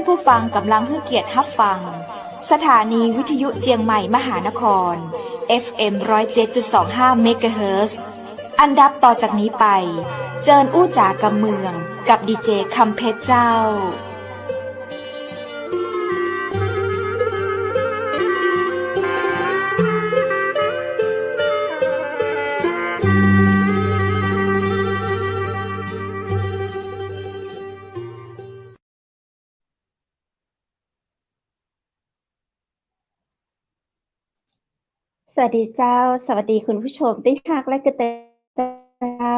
ผู้ฟังกำลังให้เกียรติรับฟังสถานีวิทยุเจียงใหม่มหานคร FM 107.25 เมกะเฮิรตซ์อันดับต่อจากนี้ไปเจิญอู้จ๋ากำเมืองกับดีเจคำเพชรเจ้าสวัสดีเจ้าสวัสดีคุณผู้ชมที่รักและกระเตเจ้า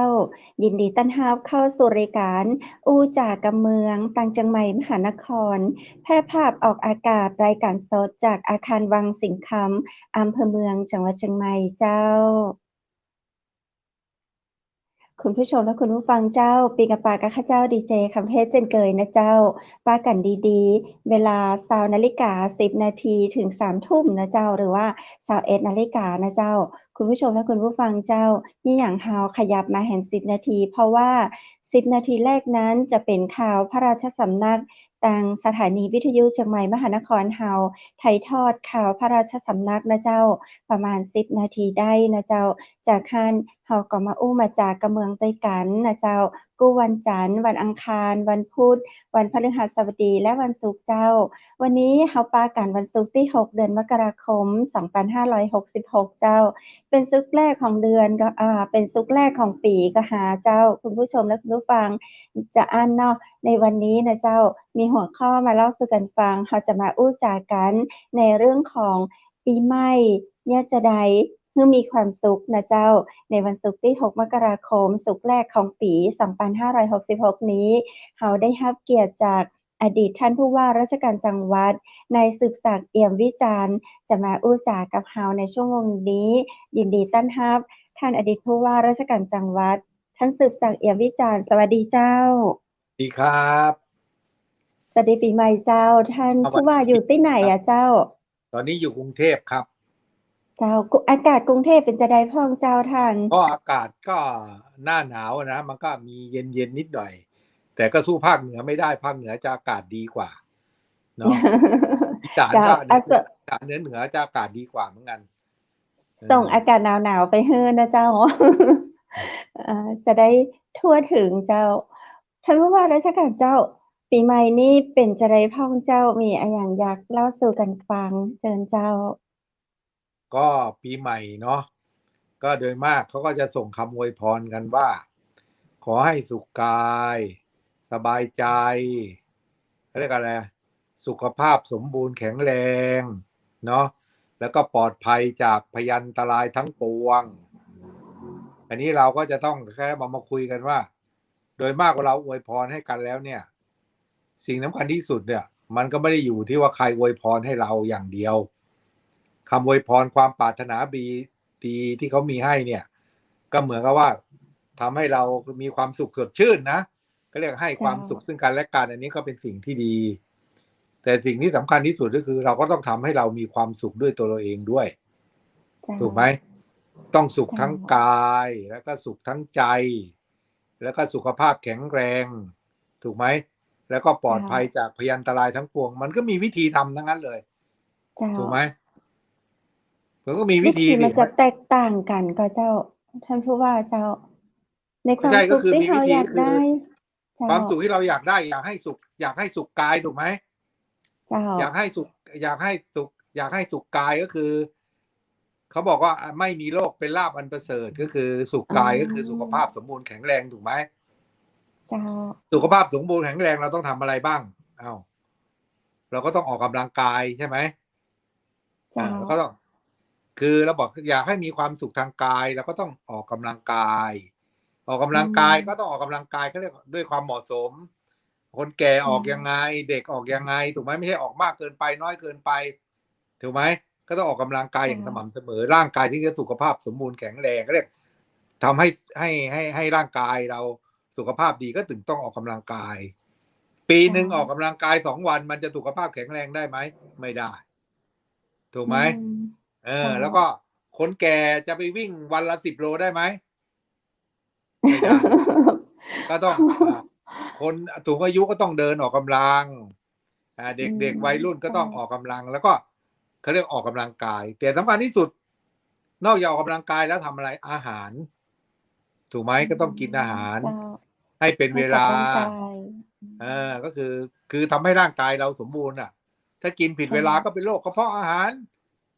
ยินดีต้อนรับเข้าสู่รายการอู้จ่ากำเมืองต่างจังใหม่มหานครแพร่ภาพออกอากาศรายการสดจากอาคารวังสิงห์คำอำเภอเมืองจังหวัดเชียงใหม่เจ้าคุณผู้ชมและคุณผู้ฟังเจ้าปีกับปากับข้าเจ้าดีเจคำเพชรเจนเกยนะเจ้าป้ากันดีๆเวลา20:10 น10 นาทีถึง3 ทุ่มนะเจ้าหรือว่า21 นาฬิกานะเจ้าคุณผู้ชมและคุณผู้ฟังเจ้านี่อย่างเฮาขยับมาเห็น10 นาทีเพราะว่า10 นาทีแรกนั้นจะเป็นข่าวพระราชสำนักทางสถานีวิทยุเชียงใหม่มหานครเฮาถ่ายทอดข่าวพระราชสำนักนะเจ้าประมาณ10 นาทีได้นะเจ้าจากนั้นเฮาก็มาอู้มาจากกะเมืองด้วยกันนะเจ้ากู้วันจันทร์วันอังคารวันพุธวันพฤหัสบดีและวันศุกร์เจ้าวันนี้เฮาปากันวันศุกร์ที่6เดือนมกราคม2566เจ้าเป็นศุกร์แรกของเดือนก็เป็นศุกร์แรกของปีก็หาเจ้าคุณผู้ชมและคุณผู้ฟังจะอ่านเนาะในวันนี้นะเจ้ามีหัวข้อมาเล่าสู่กันฟังเฮาจะมาอู้จากันในเรื่องของปีใหม่เนี่ยจะใดให้มีความสุขนะเจ้าในวันศุกร์ที่6มกราคมศุกร์แรกของปี2566นี้เฮาได้รับเกียรติจากอดีตท่านผู้ว่าราชการจังหวัดนายสืบศักดิ์เอี่ยมวิจารณ์จะมาอู้จากับเฮาในชั่วโมงนี้ยินดีต้อนรับท่านอดีตผู้ว่าราชการจังหวัดท่านสืบศักดิ์เอี่ยมวิจารณ์สวัสดีเจ้าสวัสดีครับสวัสดีปีใหม่เจ้าท่านผู้ว่าอยู่ที่ไหนอ่ะเจ้าตอนนี้อยู่กรุงเทพครับเจ้าอากาศกรุงเทพเป็นจะได้พ้องเจ้าท่านก็อากาศก็หน้าหนาวนะมันก็มีเย็นนิดหน่อยแต่ก็สู้ภาคเหนือไม่ได้ภาคเหนือจะอากาศดีกว่าเนาะอีสานก็เหนือจะอากาศดีกว่าเหมือนกันส่งอากาศหนาวๆไปเฮือนะเจ้าจะได้ทั่วถึงเจ้าท่านผู้ว่าราชการเจ้าปีใหม่นี้เป็นจะได้พ้องเจ้ามีอะไรอย่างอยากเล่าสู่กันฟังเชิญเจ้าก็ปีใหม่เนาะก็โดยมากเขาก็จะส่งคำอวยพรกันว่าขอให้สุขกายสบายใจเรียกอะไรสุขภาพสมบูรณ์แข็งแรงเนาะแล้วก็ปลอดภัยจากพยันตรายทั้งปวงอันนี้เราก็จะต้องแค่มาคุยกันว่าโดยมากเวลาอวยพรให้กันแล้วเนี่ยสิ่งสำคัญที่สุดเนี่ยมันก็ไม่ได้อยู่ที่ว่าใครอวยพรให้เราอย่างเดียวคำอวยพรความปรารถนาดีที่เขามีให้เนี่ยก็เหมือนกับว่าทำให้เรามีความสุขสดชื่นนะก็เรียกให้ความสุขซึ่งกันและกันอันนี้ก็เป็นสิ่งที่ดีแต่สิ่งที่สำคัญที่สุดก็คือเราก็ต้องทำให้เรามีความสุขด้วยตัวเราเองด้วยถูกไหมต้องสุขทั้งกายแล้วก็สุขทั้งใจแล้วก็สุขภาพแข็งแรงถูกไหมแล้วก็ปลอดภัยจากพยันตรายทั้งปวงมันก็มีวิธีทำทั้งนั้นเลยถูกไหมมันก็มีวิธีมันจะแตกต่างกันก็เจ้าท่านผู้ว่าเจ้าในความสุขที่เราอยากได้ความสุขที่เราอยากได้อยากให้สุขกายถูกไหมอยากให้สุขกายก็คือเขาบอกว่าไม่มีโรคเป็นลาภอันประเสริฐก็คือสุขกายก็คือสุขภาพสมบูรณ์แข็งแรงถูกไหมสุขภาพสมบูรณ์แข็งแรงเราต้องทำอะไรบ้างเราก็ต้องออกกำลังกายใช่ไหมเราก็ต้องคือเราบอกอยากให้มีความสุขทางกายเราก็ต้องออกกำลังกายก็ต้องออกกำลังกายก็เรียกด้วยความเหมาะสมคนแก่ออกยังไงเด็กออกยังไงถูกไหมไม่ใช่ออกมากเกินไปน้อยเกินไปถูกไหมก็ต้องออกกำลังกายอย่างสม่ำเสมอร่างกายที่จะสุขภาพสมบูรณ์แข็งแรงก็เรียกทำให้ร่างกายเราสุขภาพดีก็ถึงต้องออกกำลังกายปีหนึ่งออกกำลังกาย2 วันมันจะสุขภาพแข็งแรงได้ไหมไม่ได้ถูกไหมแล้วก็คนแก่จะไปวิ่งวันละ10 โลได้ไหมไม่ได้ก็ต้องคนสูงอายุก็ต้องเดินออกกำลัง เด็กๆวัยรุ่นก็ต้องออกกำลังแล้วก็เขาเรียกออกกำลังกายแต่สำคัญที่สุดนอกจากออกกำลังกายแล้วทำอะไรอาหารถูกไหมก็ต้องกินอาหารให้เป็นเวลาก็คือทำให้ร่างกายเราสมบูรณ์ถ้ากินผิดเวลาก็เป็นโรคกระเพาะอาหาร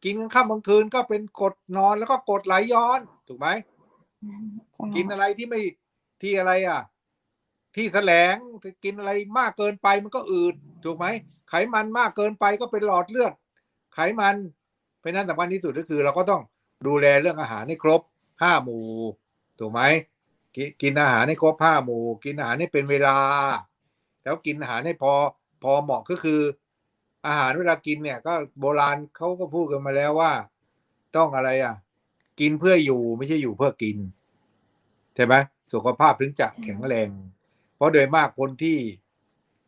กินกลางค่ำกลางคืนก็เป็นกรดนอนแล้วก็กรดไหลย้อนถูกไหมกินอะไรที่ไม่ที่อะไรที่แสลงกินอะไรมากเกินไปมันก็อืดถูกไหมไขมันมากเกินไปก็เป็นหลอดเลือดไขมันเพราะนั้นสำคัญที่สุดก็คือเราก็ต้องดูแลเรื่องอาหารให้ครบ5 หมู่ถูกไหมกินอาหารให้ครบ5 หมู่กินอาหารให้เป็นเวลาแล้วกินอาหารให้พอเหมาะก็คืออาหารเวลากินเนี่ยก็โบราณเขาก็พูดกันมาแล้วว่าต้องอะไรกินเพื่ออยู่ไม่ใช่อยู่เพื่อกินใช่ไหมสุขภาพถึงจะแข็งแรงเพราะโดยมากคนที่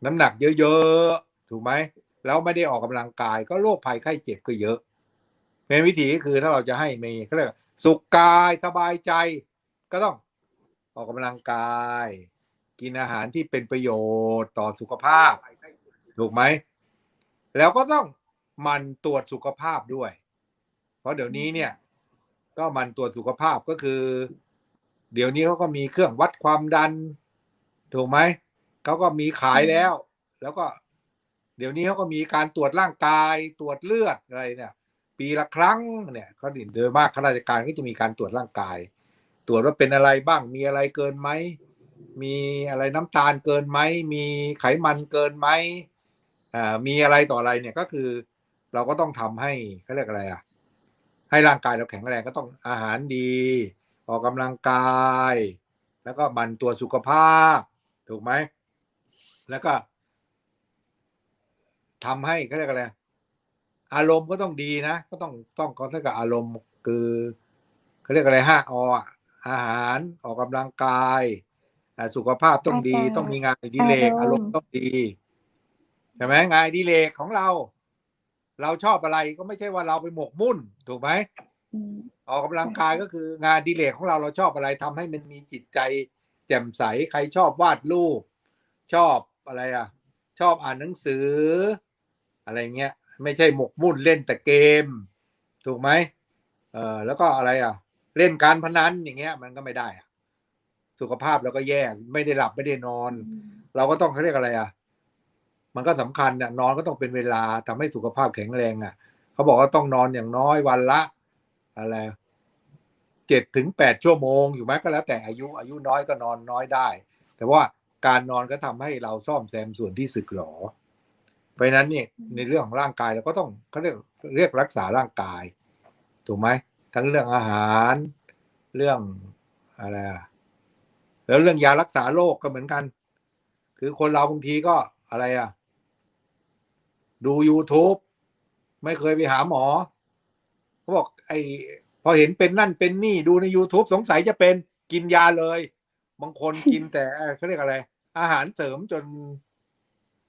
น้ำหนักเยอะๆถูกไหมแล้วไม่ได้ออกกำลังกายก็โรคภัยไข้เจ็บก็เยอะเป็นวิธีก็คือถ้าเราจะให้มีเขาเรียกสุขกายสบายใจก็ต้องออกกำลังกายกินอาหารที่เป็นประโยชน์ต่อสุขภาพถูกไหมแล้วก็ต้องหมั่นตรวจสุขภาพด้วยเพราะเดี๋ยวนี้เนี่ยก็หมั่นตรวจสุขภาพก็คือเดี๋ยวนี้เขาก็มีเครื่องวัดความดันถูกไหมเขาก็มีขายแล้วก็เดี๋ยวนี้เขาก็มีการตรวจร่างกายตรวจเลือดอะไรเนี่ยปีละครั้งเนี่ยเขาโดยมากข้าราชการก็จะมีการตรวจร่างกายตรวจว่าเป็นอะไรบ้างมีอะไรเกินไหมมีอะไรน้ำตาลเกินไหมมีไขมันเกินไหมมีอะไรต่ออะไรเนี่ยก็คือเราก็ต้องทำให้เขาเรียกอะไรให้ร่างกายเราแข็งแรงก็ต้องอาหารดีออกกำลังกายแล้วก็หมั่นตรวจสุขภาพถูกไหมแล้วก็ทำให้เขาเรียกอะไรอารมณ์ก็ต้องดีนะก็ต้องคอนแทคกับอารมณ์คือเขาเรียกอะไร5 ออาหารออกกำลังกายสุขภาพต้องดีต้องมีงานอดิเรกอารมณ์ต้องดีใช่ไหมงานอดิเรกของเราชอบอะไรก็ไม่ใช่ว่าเราไปหมกมุ่นถูกไหมออกกำลังกายก็คืองานอดิเรกของเราชอบอะไรทำให้มันมีจิตใจแจ่มใสใครชอบวาดรูปชอบอะไรชอบอ่านหนังสืออะไรเงี้ยไม่ใช่หมกมุ่นเล่นแต่เกมถูกไหมแล้วก็อะไรเล่นการพนันอย่างเงี้ยมันก็ไม่ได้สุขภาพเราก็แย่ไม่ได้หลับไม่ได้นอนเราก็ต้องเขาเรียกอะไรมันก็สำคัญนอนก็ต้องเป็นเวลาทำให้สุขภาพแข็งแรงเขาบอกว่าต้องนอนอย่างน้อยวันละอะไร7 ถึง 8 ชั่วโมงอยู่ไหมก็แล้วแต่อายุน้อยก็นอนน้อยได้แต่ว่าการนอนก็ทำให้เราซ่อมแซมส่วนที่สึกหรอเพราะนั้นเนี่ยในเรื่องของร่างกายเราก็ต้องเขาเรียกรักษาร่างกายถูกไหมทั้งเรื่องอาหารเรื่องอะไรแล้วเรื่องยารักษาโรคก็เหมือนกันคือคนเราบางทีก็อะไรดู YouTube ไม่เคยไปหาหมอเขาบอกพอเห็นเป็นนั่นเป็นนี่ดูใน YouTube สงสัยจะเป็นกินยาเลยบางคนกินแต่เขาเรียกอะไรอาหารเสริมจน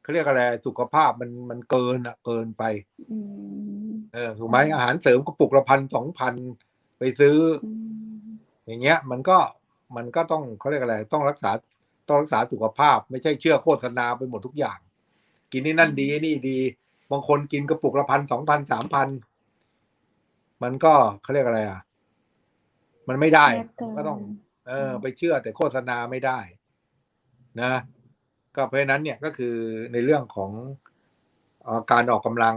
เขาเรียกอะไรสุขภาพมันเกินไปถูกไหมอาหารเสริมกระปุกละ1,000-2,000ไปซื้ออย่างเงี้ยมันก็ต้องเขาเรียกอะไรต้องรักษาสุขภาพไม่ใช่เชื่อโฆษณาไปหมดทุกอย่างกินนี่นั่นดีนี่ดีบางคนกินกระปุกละ1,000 2,000 3,000มันก็เขาเรียกอะไรมันไม่ได้ก็ต้องไปเชื่อแต่โฆษณาไม่ได้นะก็เพราะฉะนั้นเนี่ยก็คือในเรื่องของการออกกำลัง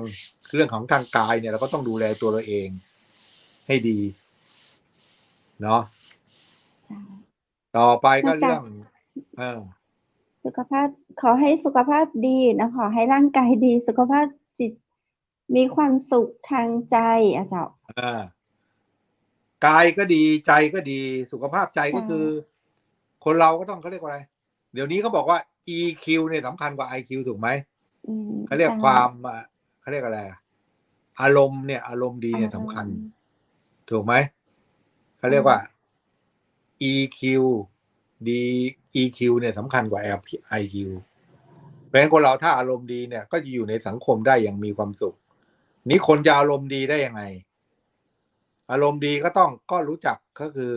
เรื่องของทางกายเนี่ยเราก็ต้องดูแลตัวเราเองให้ดีเนาะต่อไปก็เรื่องสุขภาพขอให้สุขภาพดีนะขอให้ร่างกายดีสุขภาพจิตมีความสุขทางใจเจ้าก ายก็ดีใจก็ดีสุขภาพใจก็คือคนเราก็ต้องเขาเรียกว่าอะไรเดี๋ยวนี้เขาบอกว่า EQ เนี่ยสำคัญกว่า IQ ถูกไหมเขาเรียกความเขาเรียกอะไรอารมณ์เนี่ยอารมณ์ดีเนี่ยสำคัญถูกไหมเขาเรียกว่า EQ ดี EQ เนี่ยสำคัญกว่า IQ เพราะฉะนั้นคนเราถ้าอารมณ์ดีเนี่ยก็จะอยู่ในสังคมได้อย่างมีความสุขนี้คนจะอารมณ์ดีได้ยังไงอารมณ์ดีก็รู้จักก็คือ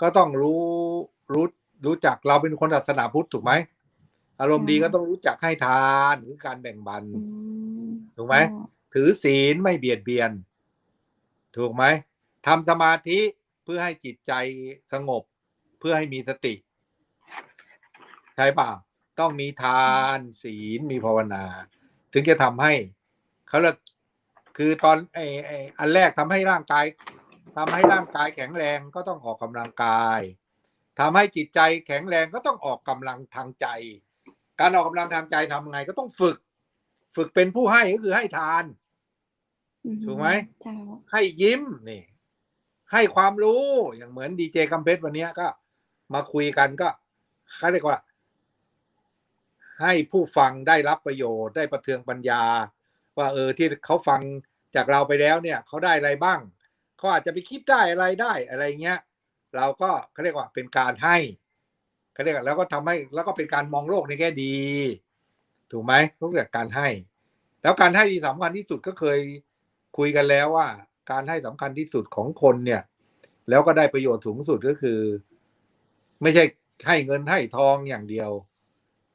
ก็ต้องรู้จักเราเป็นคนศาสนาพุทธถูกไหม อารมณ์ดีก็ เจ้า ต้องรู้จักให้ทานคือการแบ่งปัน อืม ถูกไหม เจ้า ถือศีลไม่เบียดเบียน ถูกไหมทำสมาธิเพื่อให้จิตใจสงบ เพื่อให้มีสติ ใช่ป่ะต้องมีทานศีลมีภาวนา ถึงจะทำให้เขาเรียกคือตอนอันแรกทำให้ร่างกายแข็งแรงก็ต้องออกกำลังกายทำให้จิตใจแข็งแรงก็ต้องออกกำลังทางใจ การออกกำลังทางใจทำไงก็ต้องฝึกเป็นผู้ให้ก็คือให้ทาน ถูกไหม เจ้า ให้ยิ้มนี่ ให้ความรู้อย่างเหมือนดีเจกำเพชรวันนี้ก็มาคุยกันก็เขาเรียกว่า ให้ผู้ฟังได้รับประโยชน์ได้ประเทืองปัญญา ว่าที่เขาฟังจากเราไปแล้วเนี่ยเขาได้อะไรบ้างเขาอาจจะไปคิดได้อะไรได้อะไรเงี้ยเราก็เขาเรียกว่าเป็นการให้เขาเรียกแล้วก็ทำให้แล้วก็เป็นการมองโลกในแง่ดี ถูกไหมรู้จักการให้ แล้วการให้ที่สำคัญที่สุดก็เคยคุยกันแล้วว่า การให้สำคัญที่สุดของคนเนี่ย แล้วก็ได้ประโยชน์สูงสุดก็คือ ไม่ใช่ให้เงินให้ทองอย่างเดียว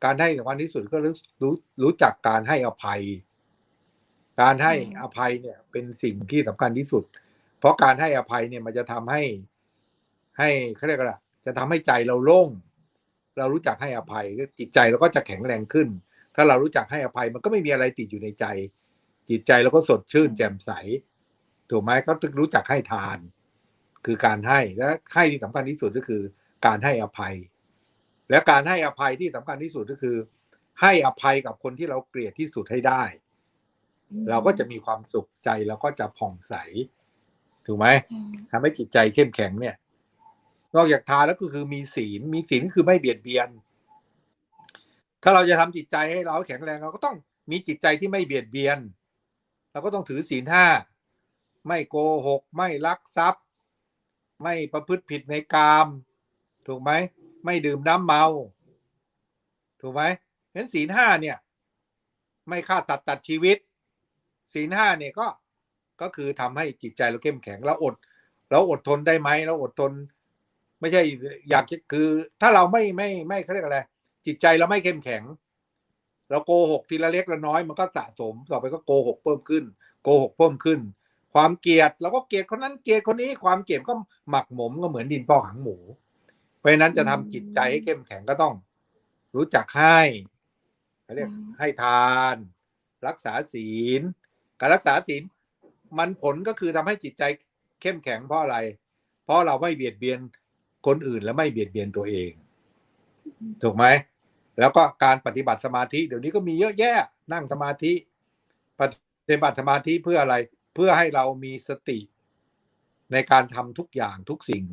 การให้สำคัญที่สุดก็รู้จักการให้อภัย การให้อภัยเนี่ยเป็นสิ่งที่สำคัญที่สุด เพราะการให้อภัยเนี่ยมันจะทำให้เขาเรียกอะไรจะทำให้ใจเราโล่งเรารู้จักให้อภัยจิตใจเราก็จะแข็งแรงขึ้น ถ้าเรารู้จักให้อภัยมันก็ไม่มีอะไรติดอยู่ในใจ จิตใจเราก็สดชื่นแจ่มใสถูกไหมเขาถึงรู้จักให้ทาน คือการให้และให้ที่สำคัญที่สุดก็คือ การให้อภัย และการให้อภัยที่สำคัญที่สุดก็คือ ให้อภัยกับคนที่เราเกลียดที่สุดให้ได้ เราก็จะมีความสุขใจเราก็จะผ่องใสถูกไหมทำให้จิตใจเข้มแข็งเนี่ย นอกจากทานแล้วก็คือมีศีลคือไม่เบียดเบียน ถ้าเราจะทำจิตใจให้เราแข็งแรงเราก็ต้องมีจิตใจที่ไม่เบียดเบียน เราก็ต้องถือศีล 5ไม่โกหกไม่ลักทรัพย์ไม่ประพฤติผิดในกามถูกไหมไม่ดื่มน้ำเมาถูกไหมเพราะฉะนั้นศีล 5เนี่ยไม่ฆ่าตัดชีวิตศีล 5เนี่ยก็คือทำให้จิตใจเราเข้มแข็งเราอดทนได้ไหมเราอดทนไม่ใช่อยากคือถ้าเราไม่เขาเรียกอะไรจิตใจเราไม่เข้มแข็งเราโกหกทีละเล็กละน้อยมันก็สะสมต่อไปก็โกหกเพิ่มขึ้นความเกลียดเราก็เกลียดคนนั้นเกลียดคนนี้ความเกลียดก็หมักหมมก็เหมือนดินพอกหางหมูเพราะฉะนั้นจะทำจิตใจให้เข้มแข็งก็ต้องรู้จักให้เขาเรียกให้ทานรักษาศีลการรักษาศีลมันผลก็คือทำให้จิตใจเข้มแข็งเพราะอะไรเพราะเราไม่เบียดเบียนคนอื่นและไม่เบียดเบียนตัวเองถูกไหมแล้วก็การปฏิบัติสมาธิเดี๋ยวนี้ก็มีเยอะแยะนั่งสมาธิปฏิบัติสมาธิเพื่ออะไรเพื่อให้เรามีสติในการทำทุกอย่างทุกสิ่ง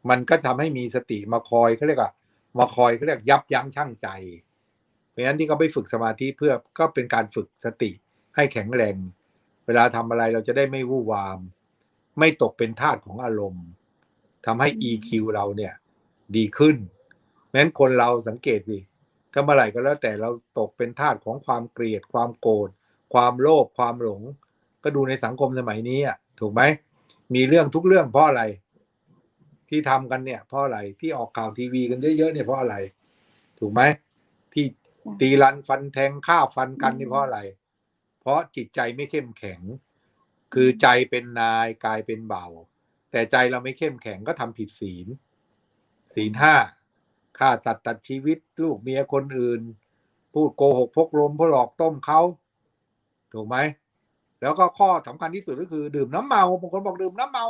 มันก็ทำให้มีสติมาคอยเขาเรียกยับยั้งชั่งใจเพราะฉะนั้นที่เขาไปฝึกสมาธิเพื่อก็เป็นการฝึกสติให้แข็งแรงเวลาทำอะไรเราจะได้ไม่วู่วามไม่ตกเป็นทาสของอารมณ์ทำให้ EQ เราเนี่ยดีขึ้นเพราะฉะนั้นคนเราสังเกตดิถ้าเมื่อไหร่ก็แล้วแต่เราตกเป็นทาสของความเกลียดความโกรธความโลภความหลงก็ดูในสังคมสมัยนี้อ่ะถูกไหมมีเรื่องทุกเรื่องเพราะอะไรที่ทำกันเนี่ยเพราะอะไรที่ออกข่าวทีวีกันเยอะๆเนี่ยเพราะอะไรถูกไหมที่ตีรันฟันแทงฆ่าฟันกันนี่เพราะอะไรเพราะจิตใจไม่เข้มแข็งคือใจเป็นนายกายเป็นเบาแต่ใจเราไม่เข้มแข็งก็ทำผิดศีล 5ฆ่าสัตว์ตัดชีวิตลูกเมียคนอื่นพูดโกหกพกลมหลอกต้มเขาถูกไหมแล้วก็ข้อสำคัญที่สุดก็คือดื่มน้ำเมาบางคนบอกดื่มน้ำเมา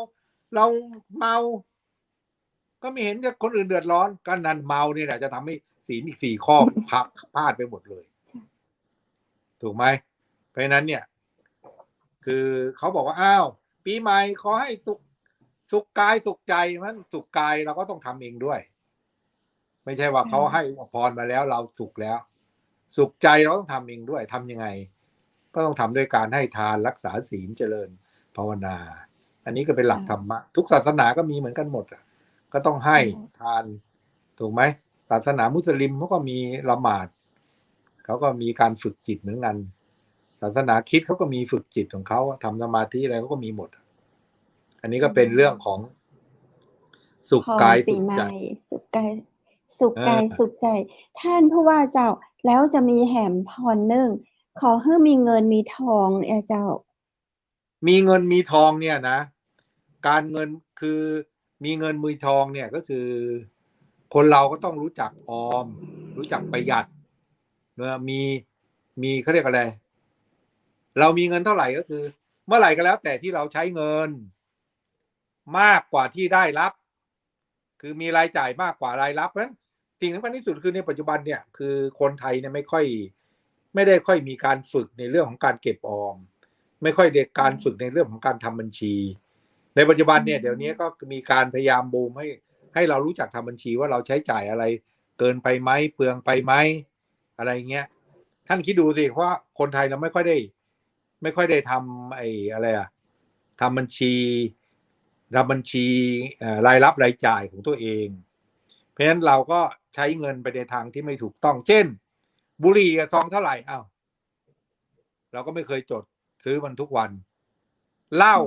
เราเมาก็ไม่เห็นจะคนอื่นเดือดร้อนก็นั่นเมานี่แหละจะทำให้ศีลอีก4 ข้อพลาดไปหมดเลยถูกไหมเพราะฉะนั้นเนี่ยคือเขาบอกว่าอ้าวปีใหม่ขอให้สุขกายสุขใจมันสุขกายเราก็ต้องทำเองด้วยไม่ใช่ว่าเขาให้พรมาแล้วเราสุขแล้วสุขใจเราต้องทำเองด้วยทำยังไงก็ต้องทำด้วยการให้ทานรักษาศีลเจริญภาวนาอันนี้ก็เป็นหลักธรรมะทุกศาสนาก็มีเหมือนกันหมดก็ต้องให้ทานถูกไหมศาสนามุสลิมเขาก็มีละหมาดเขาก็มีการฝึกจิตเหมือนกันศาสนาคริสต์เขาก็มีฝึกจิตของเขาทำสมาธิอะไรเขาก็มีหมดอันนี้ก็เป็นเรื่องของสุขกายสุขใจ สุข เอก าย อ สุขใจ ท่านผู้ว่าเจ้า แล้วจะมีแหมพรหนึ่ง ขอให้มีเงินมีทองเจ้า มีเงินมีทองเนี่ยนะ การเงินคือมีเงินมีทองเนี่ยก็คือ คนเราก็ต้องรู้จักออม รู้จักประหยัดมีเขาเรียกอะไร เรามีเงินเท่าไหร่ก็คือ เมื่อไหร่ก็แล้วแต่ที่เราใช้เงิน มากกว่าที่ได้รับ คือมีรายจ่ายมากกว่ารายรับ เพราะฉะนั้นสิ่งสำคัญที่สุดคือในปัจจุบันเนี่ยคือคนไทยเนี่ยไม่ได้ค่อยมีการฝึกในเรื่องของการเก็บออม ไม่ค่อยได้การฝึกในเรื่องของการทำบัญชี ในปัจจุบันเนี่ยเดี๋ยวนี้ก็มีการพยายามบูมให้เรารู้จักทำบัญชีว่าเราใช้จ่ายอะไรเกินไปไหมเปลืองไปไหมอะไรเงี้ยท่านคิดดูสิเพราะคนไทยเราไม่ค่อยได้ทำอะไรอะทำบัญชีรายรับรายจ่ายของตัวเองเพราะฉะนั้นเราก็ใช้เงินไปในทางที่ไม่ถูกต้องเช่นบุหรี่ซองเท่าไหร่อ้าวเราก็ไม่เคยจดซื้อมันทุกวันเหล้า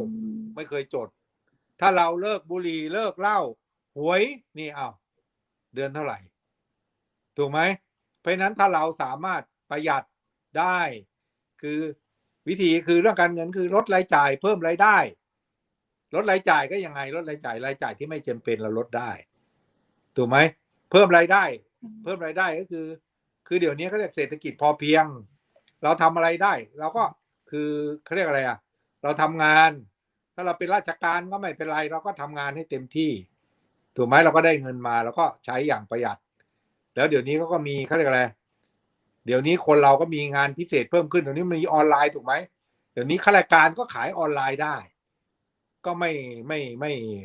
ไม่เคยจดถ้าเราเลิกบุหรี่เลิกเหล้าหวยนี่อ้าวเดือนเท่าไหร่ถูกไหมเพราะฉะนั้นถ้าเราสามารถประหยัดได้คือวิธีคือเรื่องการเงินคือลดรายจ่ายเพิ่มรายได้ลดรายจ่ายก็ยังไงลดรายจ่ายที่ไม่จำเป็นเราลดได้ถูกไหมเพิ่มรายได้ก็คือเดี๋ยวนี้เขาเรียกเศรษฐกิจพอเพียงเราทำอะไรได้เราก็คือเขาเรียกอะไรอะเราทำงานถ้าเราเป็นราชการก็ไม่เป็นไรเราก็ทำงานให้เต็มที่ถูกไหมเราก็ได้เงินมาแล้วก็ใช้อย่างประหยัดแล้วเดี๋ยวนี้เขาก็มีเขาเรียกอะไรเดี๋ยวนี้คนเราก็มีงานพิเศษเพิ่มขึ้นเดี๋ยวนี้มันมีออนไลน์ถูกไหมเดี๋ยวนี้ข้าราชการก็ขายออนไลน์ได้ก็ไม่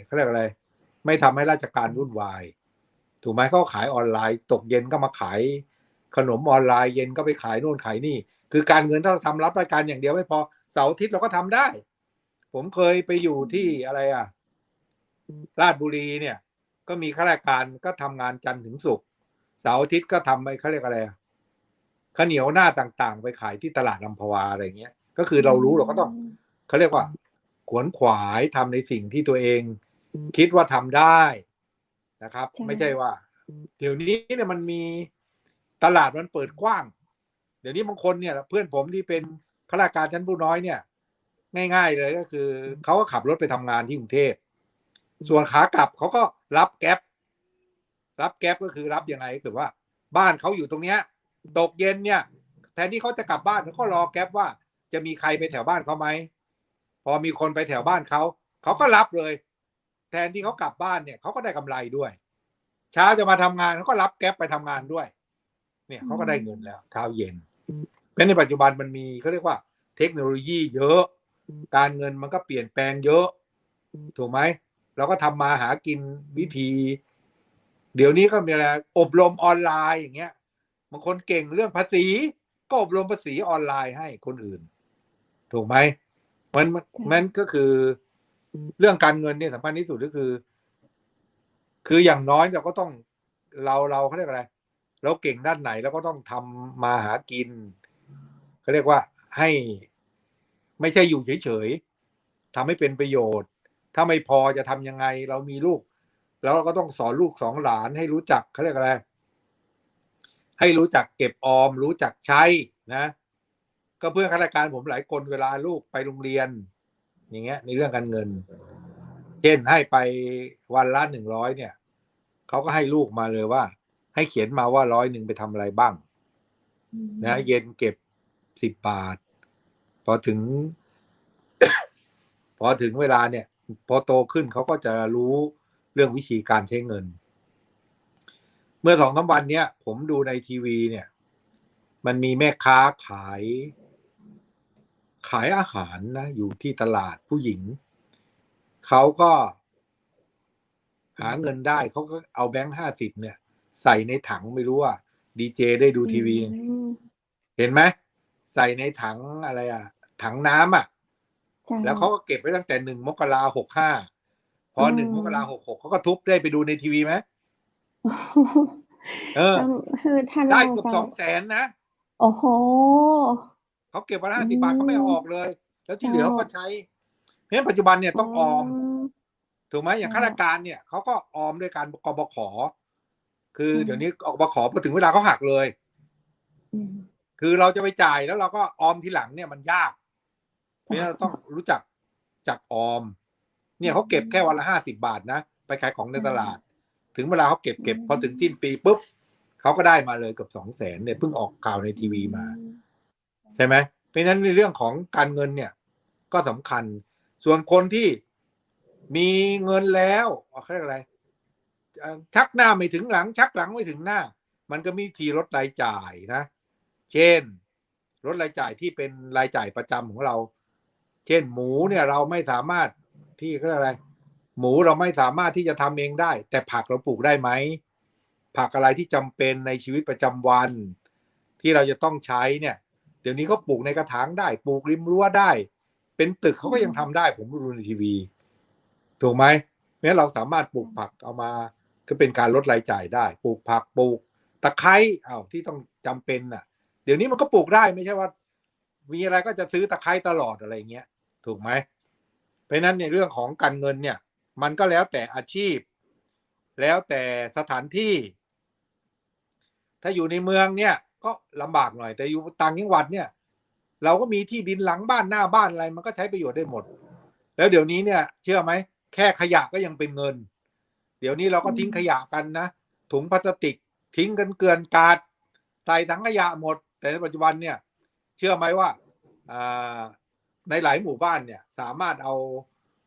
เขาเรียกอะไรไม่ทำให้ราชการวุ่นวายถูกไหมเขาขายออนไลน์ตกเย็นก็มาขายขนมออนไลน์เย็นก็ไปขายโน่นขายนี่คือการเงินถ้าเราทำรับรายการอย่างเดียวไม่พอเสาร์อาทิตย์เราก็ทำได้ผมเคยไปอยู่ที่อะไรอะราชบุรีเนี่ยก็มีข้าราชการก็ทำงานจันทร์ถึงศุกร์เสาร์อาทิตย์ก็ทำไปเขาเรียกอะไรข้าวเหนียวหน้าต่างๆไปขายที่ตลาดอัมพวาอะไรเงี้ยก็คือเรารู้เราก็ต้องเขาเรียกว่าขวนขวายทำในสิ่งที่ตัวเองคิดว่าทำได้นะครับไม่ใช่ว่าเดี๋ยวนี้เนี่ยมันมีตลาดมันเปิดกว้างเดี๋ยวนี้บางคนเนี่ยเพื่อนผมที่เป็นข้าราชการชั้นผู้น้อยเนี่ยง่ายๆเลยก็คือเขาก็ขับรถไปทำงานที่กรุงเทพส่วนขากลับเขาก็รับแก๊ปก็คือรับยังไงก็คือว่าบ้านเขาอยู่ตรงเนี้ยตกเย็นเนี่ยแทนที่เขาจะกลับบ้านเขาก็รอแก๊ปว่าจะมีใครไปแถวบ้านเขาไหมพอมีคนไปแถวบ้านเขาก็รับเลยแทนที่เขากลับบ้านเนี่ยเขาก็ได้กำไรด้วยเช้าจะมาทำงานเขาก็รับแก๊ปไปทำงานด้วยเนี่ยเขาก็ได้เงินแล้วเช้าเย็นเป็นในปัจจุบันมันมีเขาเรียกว่าเทคโนโลยีเยอะการเงินมันก็เปลี่ยนแปลงเยอะถูกไหมเราก็ทำมาหากินวิธีเดี๋ยวนี้ก็มีอะไรอบรมออนไลน์อย่างเงี้ยบางคนเก่งเรื่องภาษีก็อบรมภาษีออนไลน์ให้คนอื่นถูกไหมมันก็คือเรื่องการเงินเนี่ยสำคัญที่สุดก็คืออย่างน้อยเราก็ต้องเราเขาเรียกอะไรเราเก่งด้านไหนเราก็ต้องทำมาหากินเขาเรียกว่าให้ไม่ใช่อยู่เฉยๆทำให้เป็นประโยชน์ถ้าไม่พอจะทำยังไงเรามีลูกแล้วเราก็ต้องสอนลูกสองหลานให้รู้จักเขาเรียกอะไรให้รู้จักเก็บออมรู้จักใช้นะก็เพื่อนข้าราชการผมหลายคนเวลาลูกไปโรงเรียนอย่างเงี้ยในเรื่องการเงินเช่นให้ไปวันละ100เนี่ยเขาก็ให้ลูกมาเลยว่าให้เขียนมาว่า100ไปทำอะไรบ้างนะเย็นเก็บ10 บาทพอถึง เวลาเนี่ยพอโตขึ้นเขาก็จะรู้เรื่องวิธีการใช้เงินเมื่อ2-3 วันเนี้ยผมดูในทีวีเนี่ยมันมีแม่ค้าขายอาหารนะอยู่ที่ตลาดผู้หญิงเขาก็หาเงินได้เขาก็เอาแบงค์50เนี่ยใส่ในถังไม่รู้ว่าดีเจได้ดูทีวีเห็นไหมใส่ในถังอะไรอ่ะถังน้ำอ่ะแล้วเขาก็เก็บไว้ตั้งแต่1 มกราคม 65พอ1 มกราคม 66เขาก็ทุบได้ไปดูในทีวีไหมได้เกือบ200,000นะโอ้โหเขาเก็บมา50 บาทเขาไม่เอาออกเลยแล้วที่เหลือก็ใช้เพราะฉะนั้นปัจจุบันเนี่ยต้องออมถูกไหมอย่างข้าราชการเนี่ยเขาก็ออมด้วยการกบข. คือเดี๋ยวนี้ออกมาขอพอถึงเวลาเขาหักเลย คือเราจะไปจ่ายแล้วเราก็ออมทีหลังเนี่ยมันยากเพราะฉะนั้นเราต้องรู้จักออม เนี่ยเขาเก็บแค่วันละ50 บาทนะไปขายของในตลาด ถึงเวลาเขาเก็บพอถึงสิ้นปีปุ๊บเขาก็ได้มาเลยเกือบ200,000เนี่ยเพิ่งออกข่าวในทีวีมาใช่ไหมเพราะฉะนั้นในเรื่องของการเงินเนี่ยก็สำคัญส่วนคนที่มีเงินแล้วเขาเรียกอะไรชักหน้าไม่ถึงหลังชักหลังไม่ถึงหน้ามันก็มีวิธีลดรายจ่ายนะเช่นลดรายจ่ายที่เป็นรายจ่ายประจำของเราเช่นหมูเนี่ยเราไม่สามารถที่เขาเรียกอะไรหมูเราไม่สามารถที่จะทำเองได้แต่ผักเราปลูกได้ไหมผักอะไรที่จำเป็นในชีวิตประจำวันที่เราจะต้องใช้เนี่ยเดี๋ยวนี้เขาปลูกในกระถางได้ปลูกริมรั้วได้เป็นตึกเขาก็ยังทำได้ผมดูในทีวีถูกไหมแม้เราสามารถปลูกผักเอามาก็เป็นการลดรายจ่ายได้ปลูกผักปลูกตะไคร้ที่ต้องจำเป็นน่ะเดี๋ยวนี้มันก็ปลูกได้ไม่ใช่ว่ามีอะไรก็จะซื้อตะไคร้ตลอดอะไรเงี้ยถูกไหมเพราะนั้นในเรื่องของการเงินเนี่ยมันก็แล้วแต่อาชีพแล้วแต่สถานที่ถ้าอยู่ในเมืองเนี่ยก็ลำบากหน่อยแต่อยู่ต่างจังหวัดเนี่ยเราก็มีที่ดินหลังบ้านหน้าบ้านอะไรมันก็ใช้ประโยชน์ได้หมดแล้วเดี๋ยวนี้เนี่ยเชื่อไหมแค่ขยะก็ยังเป็นเงินเดี๋ยวนี้เราก็ทิ้งขยะกันนะถุงพลาสติกทิ้งกันเกลื่อนกาดใส่ถังขยะหมดแต่ในปัจจุบันเนี่ยเชื่อไหมว่าในหลายหมู่บ้านเนี่ยสามารถเอา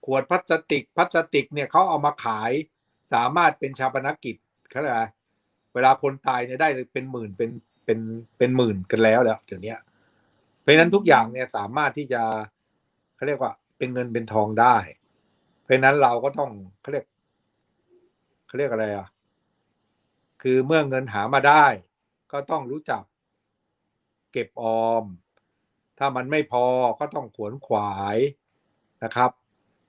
ขวดพลาสติกเนี่ยเขาเอามาขายสามารถเป็นฌาปนกิจเขาเรียกอะไรเวลาคนตายเนี่ยได้เป็นหมื่นเป็นหมื่นกันแล้วเดี๋ยวนี้เพราะฉะนั้นทุกอย่างเนี่ยสามารถที่จะเขาเรียกว่าเป็นเงินเป็นทองได้เพราะฉะนั้นเราก็ต้องเขาเรียกอะไรคือเมื่อเงินหามาได้ก็ต้องรู้จักเก็บออมถ้ามันไม่พอก็ต้องขวนขวายนะครับ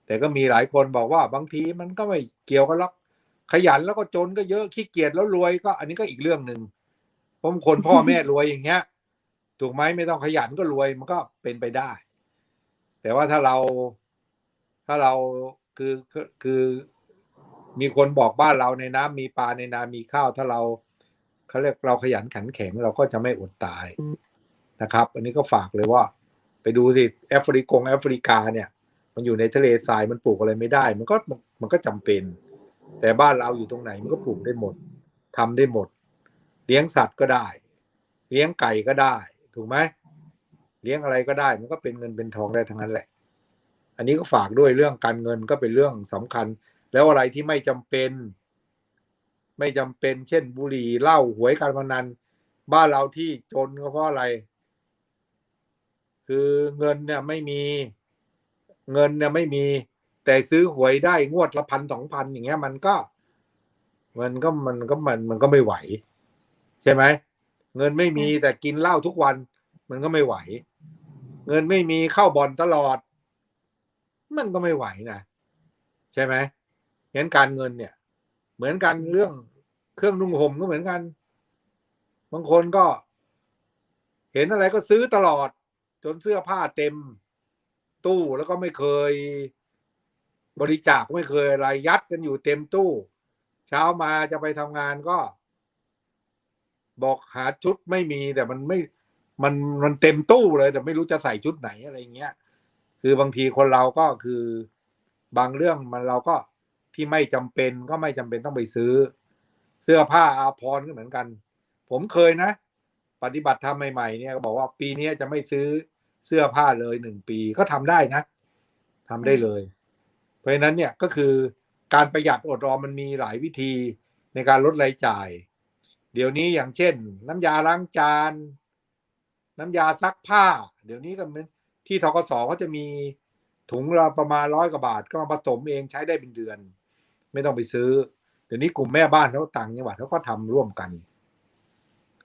แต่ก็มีหลายคนบอกว่าบางทีมันก็ไม่เกี่ยวกันหรอกขยันแล้วก็จนก็เยอะขี้เกียจแล้วรวยก็อันนี้ก็อีกเรื่องหนึ่งผมคนพ่อแม่รวยอย่างเงี้ยถูกไหมไม่ต้องขยันก็รวยมันก็เป็นไปได้แต่ว่าถ้าเราคือมีคนบอกบ้านเราในน้ำมีปลาในนามีข้าวถ้าเขาเรียกเราขยันขันแข็งเราก็จะไม่อดตายนะครับอันนี้ก็ฝากเลยว่าไปดูสิแอฟริกาเนี่ยมันอยู่ในทะเลทรายมันปลูกอะไรไม่ได้มันก็จำเป็นแต่บ้านเราอยู่ตรงไหนมันก็ปลูกได้หมดทำได้หมดเลี้ยงสัตว์ก็ได้เลี้ยงไก่ก็ได้ถูกไหมเลี้ยงอะไรก็ได้มันก็เป็นเงินเป็นทองได้ทั้งนั้นแหละอันนี้ก็ฝากด้วยเรื่องการเงินก็เป็นเรื่องสำคัญแล้วอะไรที่ไม่จำเป็นเช่นบุหรี่เหล้าหวยการพนันบ้านเราที่จนก็เพราะอะไรคือเงินเนี่ยไม่มีแต่ซื้อหวยได้งวดละ1,000-2,000อย่างเงี้ยมันก็ไม่ไหวใช่ไหมเงินไม่มีแต่กินเหล้าทุกวันมันก็ไม่ไหวเงินไม่มีเข้าบ่อนตลอดมันก็ไม่ไหวนะใช่ไหมงั้นการเงินเนี่ยเหมือนกันเรื่องเครื่องนุ่งห่มก็เหมือนกันบางคนก็เห็นอะไรก็ซื้อตลอดจนเสื้อผ้าเต็มตู้แล้วก็ไม่เคยบริจาคไม่เคยอะไรยัดกันอยู่เต็มตู้เช้ามาจะไปทำงานก็บอกหาชุดไม่มีแต่มันเต็มตู้เลยแต่ไม่รู้จะใส่ชุดไหนอะไรเงี้ยคือบางทีคนเราก็คือบางเรื่องเราก็ที่ไม่จำเป็นก็ไม่จำเป็นต้องไปซื้อเสื้อผ้าอาภรณ์ก็เหมือนกันผมเคยนะปฏิบัติธรรมใหม่ๆเนี่ยก็บอกว่าปีนี้จะไม่ซื้อเสื้อผ้าเลย1 ปีก็ทำได้นะทำได้เลยเพราะฉะนั้นเนี่ยก็คือการประหยัดอดออมมันมีหลายวิธีในการลดรายจ่ายเดี๋ยวนี้อย่างเช่นน้ำยาล้างจานน้ำยาซักผ้าเดี๋ยวนี้ก็ที่ธกสเขาจะมีถุงละประมาณ100 กว่าบาทก็มาผสมเองใช้ได้เป็นเดือนไม่ต้องไปซื้อเดี๋ยวนี้กลุ่มแม่บ้านเขาต่างจังหวัดเขาก็ทำร่วมกัน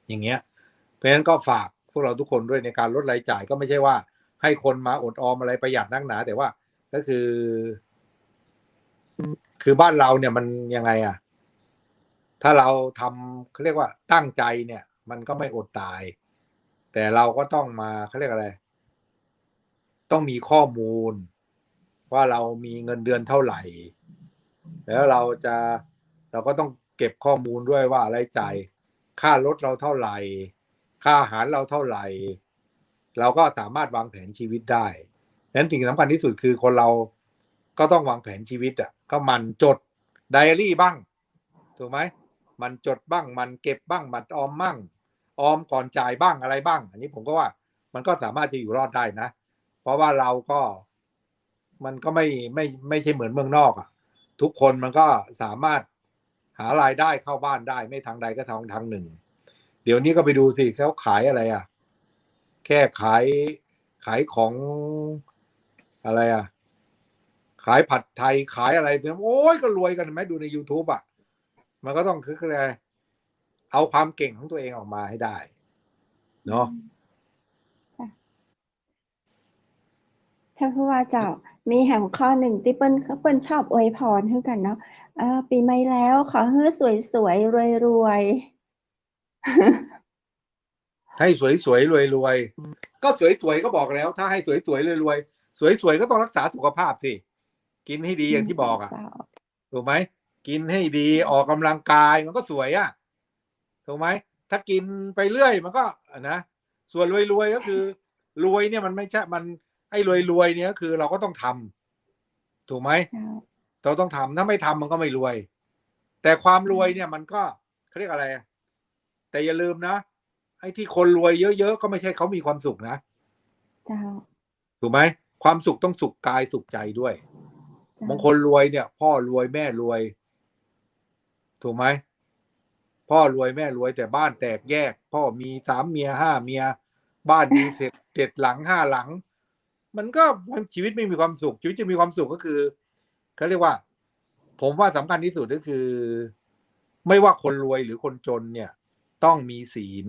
อย่างเงี้ยเพราะฉะนั้นก็ฝากพวกเราทุกคนด้วยในการลดรายจ่ายก็ไม่ใช่ว่าให้คนมาอดออมอะไรประหยัดนักหนาแต่ว่าก็คือบ้านเราเนี่ยมันยังไงอ่ะถ้าเราทำเขาเรียกว่าตั้งใจเนี่ยมันก็ไม่อดตายแต่เราก็ต้องมาเขาเรียกอะไรต้องมีข้อมูลว่าเรามีเงินเดือนเท่าไหร่แล้วเราก็ต้อง เก็บข้อมูลด้วยว่าอะไรจ่ายค่ารถเราเท่าไหร่ค่าอาหารเราเท่าไหร่ เราก็สามารถวางแผนชีวิตได้ฉะนั้นสิ่งสำคัญที่สุดคือคนเราก็ต้องวางแผนชีวิตก็มันจดไดอารี่บ้างถูกไหมมันจดบ้างมันเก็บบ้างมันออมบ้างออมก่อนจ่ายบ้างอะไรบ้างอันนี้ผมก็ว่ามันก็สามารถจะอยู่รอดได้นะเพราะว่าเราก็มันก็ไม่ใช่เหมือนเมืองนอกทุกคนมันก็สามารถหารายได้เข้าบ้านได้ไม่ทางใดก็ทางหนึ่งเดี๋ยวนี้ก็ไปดูสิเขาขายอะไรแค่ขายของอะไรขายผัดไทยขายอะไรโอ้ยก็รวยกันไหมดูใน YouTube มันก็ต้องคืออะไรเอาความเก่งของตัวเองออกมาให้ได้เนาะถ้าพูดว่าเจ้ามีแหมข้อหนึ่งที่เปิ้นชอบอวยพรให้กันเนาะปีใหม่แล้วขอให้สวยๆรวยๆให้สวยๆรวยๆก็สวยๆก็บอกแล้วถ้าให้สวยๆรวยๆสวยๆก็ต้องรักษาสุขภาพสิกินให้ดีอย่างที่บอกถูกไหมกินให้ดีออกกำลังกายมันก็สวยถูกไหมถ้ากินไปเรื่อยมันก็นะส่วนรวยๆก็คือรวยเนี่ยมันไม่ใช่มันไอ้รวยเนี่ยก็คือเราก็ต้องทำถูกไหมเราต้องทำถ้าไม่ทำมันก็ไม่รวยแต่ความรวยเนี่ยมันก็เขาเรียกอะไรแต่อย่าลืมนะไอ้ที่คนรวยเยอะๆก็ไม่ใช่เขามีความสุขนะถูกไหมความสุขต้องสุขกายสุขใจด้วยบางคนรวยเนี่ยพ่อรวยแม่รวยถูกไหมพ่อรวยแม่รวยแต่บ้านแตกแยกพ่อมี3 เมีย 5 เมียบ้านมี7 หลัง 5 หลังมันก็ชีวิตไม่มีความสุขชีวิตจะมีความสุขก็คือเขาเรียกว่าผมว่าสำคัญที่สุดก็คือไม่ว่าคนรวยหรือคนจนเนี่ยต้องมีศีล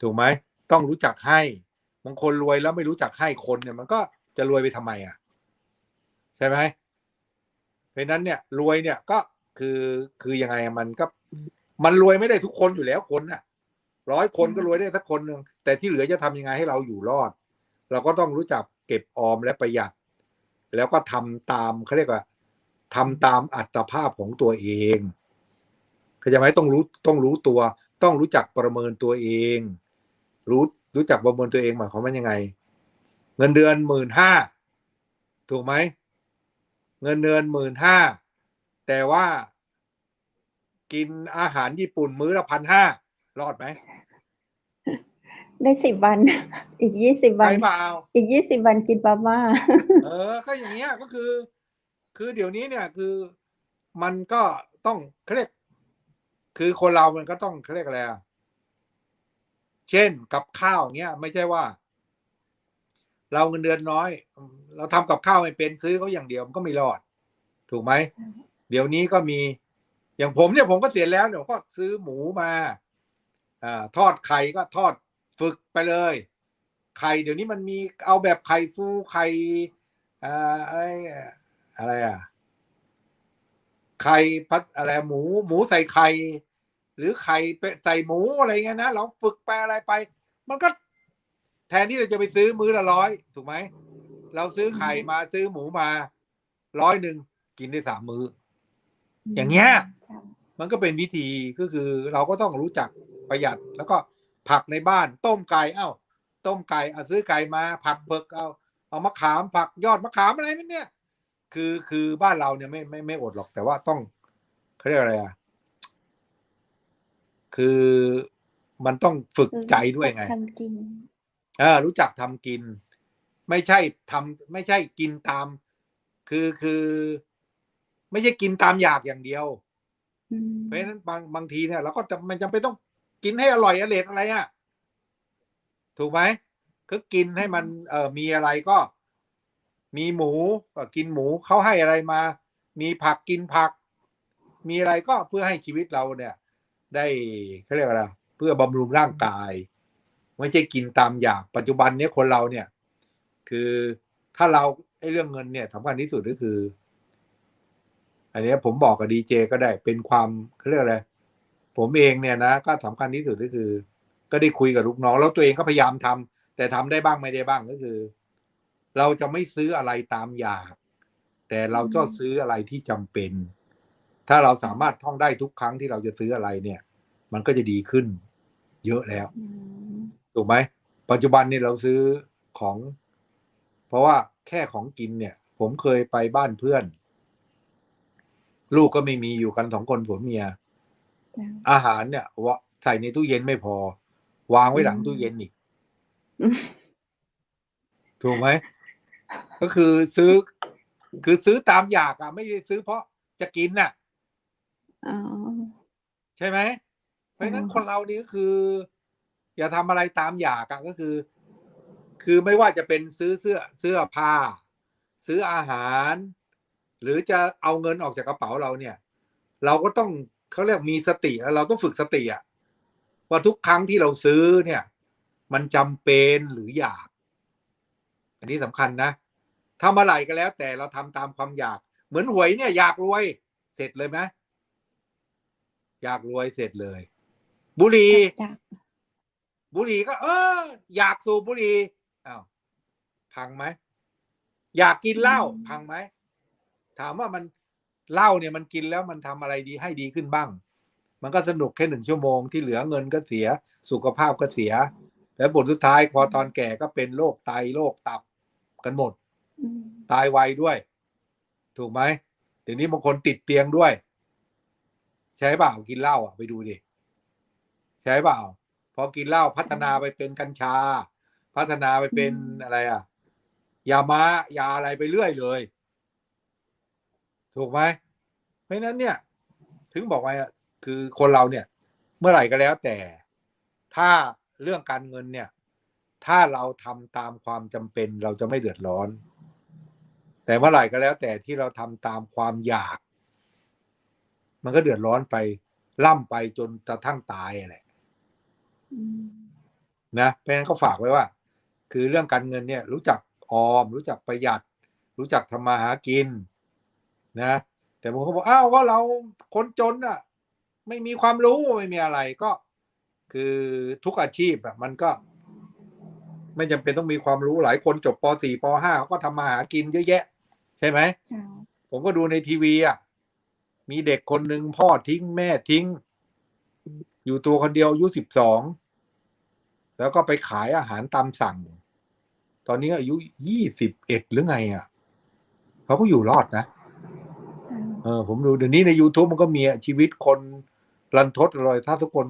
ถูกไหมต้องรู้จักให้บางคนรวยแล้วไม่รู้จักให้คนเนี่ยมันก็จะรวยไปทำไมใช่ไหมเพราะนั้นเนี่ยรวยเนี่ยก็คือยังไงมันรวยไม่ได้ทุกคนอยู่แล้วคน100 คนก็รวยได้สักคนหนึ่งแต่ที่เหลือจะทำยังไงให้เราอยู่รอดเราก็ต้องรู้จักเก็บออมและประหยัดแล้วก็ทำตามเขาเรียกว่าทำตามอัตภาพของตัวเองเข้าใจไหมต้องรู้ตัวต้องรู้จักประเมินตัวเองรู้จักประเมินตัวเองหมายความว่ายังไงเงินเดือน15,000ถูกไหมเงินเดือน15,000แต่ว่ากินอาหารญี่ปุ่นมื้อละ1,500รอดไหมได้10 วันอีก20 วันอีก20 วันกินมาม่าก็อย่างเงี้ยก็คือเดี๋ยวนี้เนี่ยคือมันก็ต้องเขาเรียกคือคนเรามันก็ต้องเขาเรียกอะไรเช่นกับข้าวเงี้ยไม่ใช่ว่าเราเงินเดือนน้อยเราทำกับข้าวไม่เป็นซื้อเขาอย่างเดียวมันก็ไม่รอดถูกไหมเดี๋ยวนี้ก็มีอย่างผมเนี่ยผมก็เสียแล้วเดี๋ยวก็ซื้อหมูมาทอดไข่ก็ทอดฝึกไปเลยไข่เดี๋ยวนี้มันมีเอาแบบไข่ฟูไข่อะไรไข่พัดอะไรหมูใส่ไข่หรือไข่ใส่หมูอะไรเงี้ยนะเราฝึกไปอะไรไปมันก็แทนที่เราจะไปซื้อมื้อละ100ถูกไหมเราซื้อไข่มาซื้อหมูมา100กินได้3 มื้ออย่างเงี้ยมันก็เป็นวิธีก็คือเราก็ต้องรู้จักประหยัดแล้วก็ผักในบ้านต้มไก่ต้มไก่ซื้อไก่มาผักเบิกเอามะขามผักยอดมะขามอะไรเนี่ยคือบ้านเราเนี่ยไม่อดหรอกแต่ว่าต้องเขาเรียกอะไรคือมันต้องฝึกใจด้วยไงรู้จักทำกินไม่ใช่กินตามคือไม่ใช่กินตามอยากอย่างเดียวเพราะฉะนั้นบางทีเนี่ยเราก็มันจำเป็นต้องกินให้อร่อยอร่อยอะไรถูกไหมคือกินให้มันมีอะไรก็มีหมูก็กินหมูเขาให้อะไรมามีผักกินผักมีอะไรก็เพื่อให้ชีวิตเราเนี่ยได้เขาเรียกอะไรเพื่อบำรุงร่างกายไม่ใช่กินตามอยากปัจจุบันนี้คนเราเนี่ยคือถ้าเราเรื่องเงินเนี่ยสำคัญที่สุดก็คืออันนี้ผมบอกกับดีเจก็ได้เป็นความเขาเรียกอะไรผมเองเนี่ยนะก็สำคัญที่สุดก็คือก็ได้คุยกับลูกน้องแล้วตัวเองก็พยายามทำแต่ทำได้บ้างไม่ได้บ้างก็คือเราจะไม่ซื้ออะไรตามอยากแต่เราจะซื้ออะไรที่จำเป็น ถ้าเราสามารถท่องได้ทุกครั้งที่เราจะซื้ออะไรเนี่ย มันก็จะดีขึ้น เยอะแล้ว ถูกไหมปัจจุบันนี่เราซื้อของ เพราะว่าแค่ของกินเนี่ย ผมเคยไปบ้านเพื่อน ลูกก็ไม่มีอยู่กัน2 คนผัวเมีย อาหารเนี่ยใส่ในตู้เย็นไม่พอ วางไว้หลังตู้เย็นอีก ถูกไหม ก็คือซื้อตามอยากอ่ะ ไม่ได้ซื้อเพราะจะกินน่ะใช่ไหม เพราะฉะนั้นคนเรานี่ก็คือ อย่าทำอะไรตามอยากอ่ะก็คือไม่ว่าจะเป็นซื้อเสื้อผ้า ซื้ออาหาร หรือจะเอาเงินออกจากกระเป๋าเราเนี่ย เราก็ต้องเขาเรียกมีสติเราต้องฝึกสติอ่ะว่าทุกครั้งที่เราซื้อเนี่ย มันจำเป็นหรืออยาก อันนี้สำคัญนะทำอะไรก็แล้วแต่เราทำตามความอยาก เหมือนหวยเนี่ยอยากรวยเสร็จเลยไหมอยากรวยเสร็จเลย บุหรี่ก็อยากสูบบุหรี่อ้าวพังไหมอยากกินเหล้าพังไหมถามว่ามันเหล้าเนี่ยมันกินแล้วมันทำอะไรดีให้ดีขึ้นบ้าง มันก็สนุกแค่1 ชั่วโมงที่เหลือเงินก็เสียสุขภาพก็เสียแล้วผลสุดท้ายพอตอนแก่ก็เป็นโรคไตโรคตับกันหมดตายไวด้วยถูกไหมเดี๋ยวนี้บางคนติดเตียงด้วยใช่เปล่ากินเหล้าอ่ะไปดูดิใช่เปล่าพอกินเหล้าพัฒนาไปเป็นกัญชาพัฒนาไปเป็นอะไรอ่ะยาอะไรไปเรื่อยเลยถูกไหมเพราะฉะนั้นเนี่ยถึงบอกว่าคือคนเราเนี่ยเมื่อไหร่ก็แล้วแต่ถ้าเรื่องการเงินเนี่ยถ้าเราทำตามความจำเป็นเราจะไม่เดือดร้อนแต่เมื่อไหร่ก็แล้วแต่ที่เราทำตามความอยากมันก็เดือดร้อนไปล่ำไปจนกระทั่งตายอะไรนะเพราะฉะนั้นก็ฝากไว้ว่าคือเรื่องการเงินเนี่ยรู้จักออมรู้จักประหยัดรู้จักทำมาหากินนะแต่บางคนบอกอ้าวก็เราคนจนอ่ะไม่มีความรู้ไม่มีอะไรก็คือทุกอาชีพอ่ะมันก็ไม่จำเป็นต้องมีความรู้หลายคนจบป.4 ป.5 เขาก็ทำมาหากินเยอะแยะใช่ไหมผมก็ดูในทีวีอ่ะมีเด็กคนหนึ่งพ่อทิ้งแม่ทิ้งอยู่ตัวคนเดียวอายุ12แล้วก็ไปขายอาหารตามสั่งตอนนี้อายุ21หรือไงอ่ะเขาก็อยู่รอดนะผมดูเดี๋ยวนี้ใน YouTube มันก็มีชีวิตคนรันทดเลยถ้าทุกคน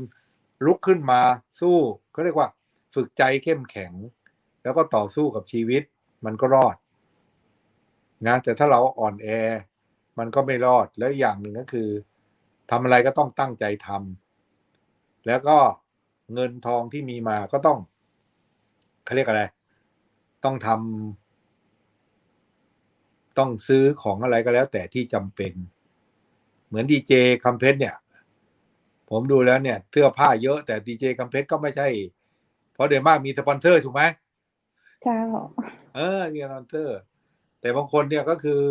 ลุกขึ้นมาสู้เขาเรียกว่าฝึกใจเข้มแข็งแล้วก็ต่อสู้กับชีวิตมันก็รอดนะแต่ถ้าเราอ่อนแอมันก็ไม่รอดแล้วอย่างหนึ่งก็คือทำอะไรก็ต้องตั้งใจทำแล้วก็เงินทองที่มีมาก็ต้องเขาเรียกอะไรต้องซื้อของอะไรก็แล้วแต่ที่จำเป็นเหมือนดีเจคัมเพชรเนี่ยผมดูแล้วเนี่ยเสื้อผ้าเยอะแต่ดีเจคัมเพชรก็ไม่ใช่เพราะโดยมากมีสปอนเซอร์ถูกไหมเจ้ามีสปอนเซอร์แต่บางคนเนี่ยก็คือ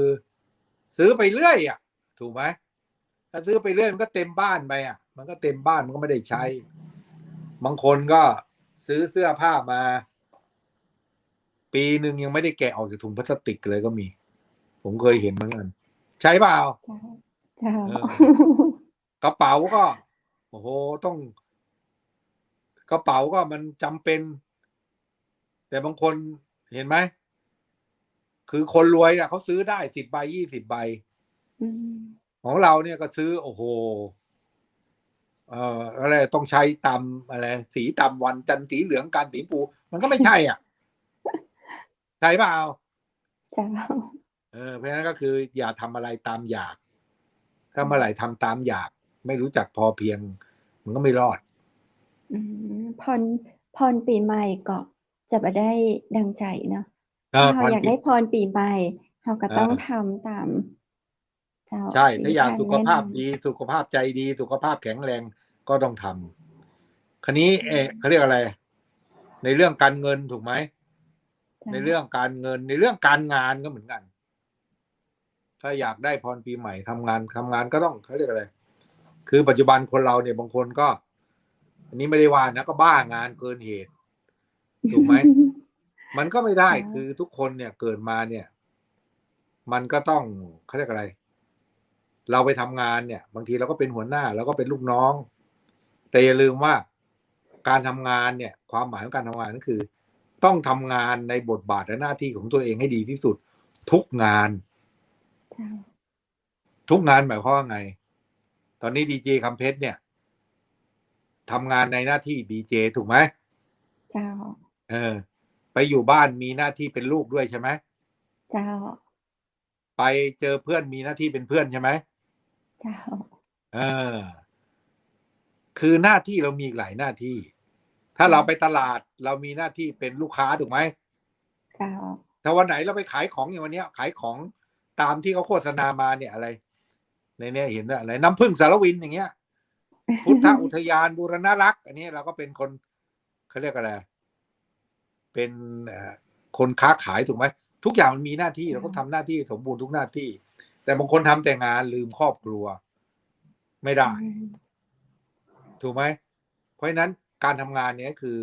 ซื้อไปเรื่อยอ่ะถูกไหมถ้าซื้อไปเรื่อยมันก็เต็มบ้านไปอ่ะมันก็เต็มบ้านมันก็ไม่ได้ใช้บางคนก็ซื้อเสื้อผ้ามาปีหนึ่งยังไม่ได้แกะออกจากถุงพลาสติกเลยก็มีผมเคยเห็นเหมือนกันใช่เปล่ากระเป๋าก็โอ้โหต้องกระเป๋าก็มันจำเป็นแต่บางคนเห็นไหมคือคนรวยอ่ะเขาซื้อได้10 ใบ 20 ใบของเราเนี่ยก็ซื้อโอ้โหอะไรต้องใช้ตามอะไรสีตามวันจันทร์สีเหลืองกันสีปูมันก็ไม่ใช่อ่ะใช่เปล่าเพราะฉะนั้นก็คืออย่าทำอะไรตามอยากถ้าเมื่อไหร่ทำตามอยากไม่รู้จักพอเพียงมันก็ไม่รอดพรปีใหม่ก็จะมาได้ดังใจเนาะถ้าเราอยากได้พรปีใหม่เราก็ต้องทำตามใช่ถ้าอยากสุขภาพดีสุขภาพใจดีสุขภาพแข็งแรงก็ต้องทำคราวนี้เขาเรียกอะไรในเรื่องการเงินถูกไหมในเรื่องการเงินในเรื่องการงานก็เหมือนกันถ้าอยากได้พรปีใหม่ทำงานก็ต้องเขาเรียกอะไรคือปัจจุบันคนเราเนี่ยบางคนก็อันนี้ไม่ได้ว่านะก็บ้างานเกินเหตุถูกไหมมันก็ไม่ได้คือทุกคนเนี่ยเกิดมาเนี่ยมันก็ต้องเขาเรียกอะไร เราไปทำงานเนี่ยบางทีเราก็เป็นหัวหน้าเราก็เป็นลูกน้อง แต่อย่าลืมว่าการทำงานเนี่ยความหมายของการทำงานก็คือ ต้องทำงานในบทบาทและหน้าที่ของตัวเองให้ดีที่สุดทุกงานทุกงานหมายความว่าไงตอนนี้ดีเจคำเพชรเนี่ยทำงานในหน้าที่ดีเจถูกไหมเจ้าไปอยู่บ้านมีหน้าที่เป็นลูกด้วยใช่ไหมเจ้าไปเจอเพื่อนมีหน้าที่เป็นเพื่อนใช่ไหมเจ้าคือหน้าที่เรามีหลายหน้าที่ถ้าเราไปตลาดเรามีหน้าที่เป็นลูกค้าถูกไหมเจ้าถ้าวันไหนเราไปขายของอย่างวันนี้ขายของตามที่เขาโฆษณามาเนี่ยอะไรในนี้เห็นอะไรน้ำผึ้งสารวินอย่างเงี้ยพุทธอุทยานบูรณรักษ์อันนี้เราก็เป็นคนเขาเรียกอะไรเป็นคนค้าขายถูกไหมทุกอย่างมันมีหน้าที่เราก็ทำหน้าที่สมบูรณ์ทุกหน้าที่แต่บางคนทำแต่งานลืมครอบครัวไม่ได้ถูกไหมเพราะฉะนั้นการทำงานเนี่ยคือ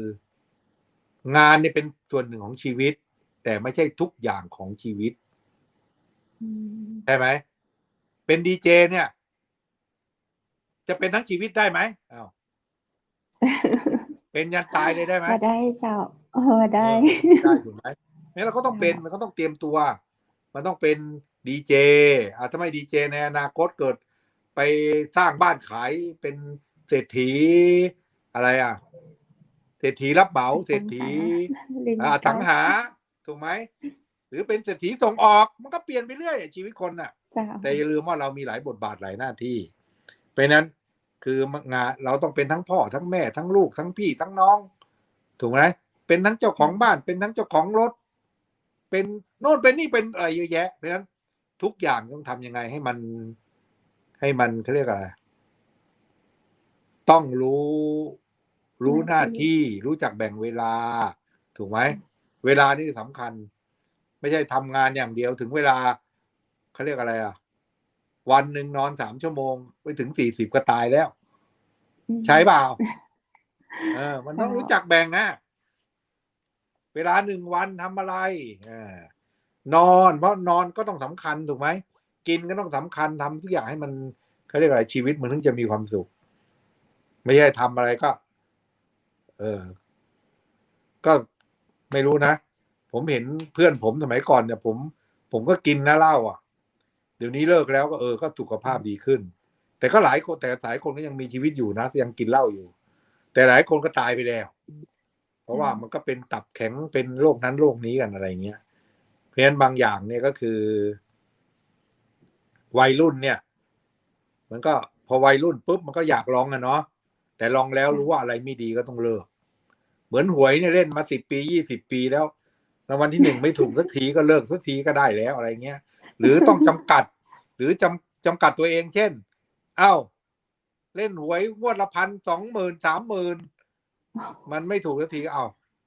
งานเนี่ยเป็นส่วนหนึ่งของชีวิตแต่ไม่ใช่ทุกอย่างของชีวิตใช่ไหมเป็นดีเจเนี่ยจะเป็นทั้งชีวิตได้ไหมอ้าวเป็นยันตายเลยได้ไหมได้เจ้าได้ถูกไหมเนี่ยเราก็ต้องเป็นมันก็ต้องเตรียมตัวมันต้องเป็นดีเจถ้าไม่ดีเจในอนาคตเกิดไปสร้างบ้านขายเป็นเศรษฐีอะไรเศรษฐีรับเหมาเศรษฐีอสังหาถูกไหมหรือเป็นเศรษฐีส่งออกมันก็เปลี่ยนไปเรื่อยชีวิตคนน่ะแต่อย่าลืมว่าเรามีหลายบทบาทหลายหน้าที่เพราะนั้นคืองานเราต้องเป็นทั้งพ่อทั้งแม่ทั้งลูกทั้งพี่ทั้งน้องถูกไหมเป็นทั้งเจ้าของบ้านเป็นทั้งเจ้าของรถเป็นโน่นเป็นนี่เป็นอะไรเยอะแยะเพราะฉะนั้นทุกอย่างต้องทำยังไงให้มันเขาเรียกอะไรต้องรู้หน้าที่รู้จักแบ่งเวลาถูกไหมเวลานี่สำคัญไม่ใช่ทำงานอย่างเดียวถึงเวลาเขาเรียกอะไรวันหนึ่งนอน3 ชั่วโมงไปถึง40ก็ตายแล้วใช่เปล่ามันต้องรู้จักแบ่งนะเวลา1 วันทำอะไรนอนเพราะนอนก็ต้องสำคัญถูกไหมกินก็ต้องสำคัญทำทุกอย่างให้มันเขาเรียกอะไรชีวิตมันถึงจะมีความสุขไม่ใช่ทำอะไรก็ก็ไม่รู้นะผมเห็นเพื่อนผมสมัยก่อนเนี่ยผมก็กินนะเหล้าเดี๋ยวนี้เลิกแล้วก็สุขภาพดีขึ้นแต่ก็หลายคนก็ยังมีชีวิตอยู่นะยังกินเหล้าอยู่แต่หลายคนก็ตายไปแล้วเพราะว่ามันก็เป็นตับแข็งเป็นโรคนั้นโรคนี้กันอะไรเงี้ยเพราะฉะนั้นบางอย่างเนี่ยก็คือวัยรุ่นเนี่ยมันก็พอวัยรุ่นปุ๊บมันก็อยากลองเนาะแต่ลองแล้วรู้ว่าอะไรไม่ดีก็ต้องเลิกเหมือนหวยเนี่ยเล่นมา10 ปี20 ปีแล้วรางวัลที่1ไม่ถูกสักทีก็เลิกสักทีก็ได้แล้วอะไรเงี้ยหรือต้องจำกัดหรือจำกัดตัวเองเช่นเล่นหวยงวดละ1,000 20,000 30,000มันไม่ถูกสักที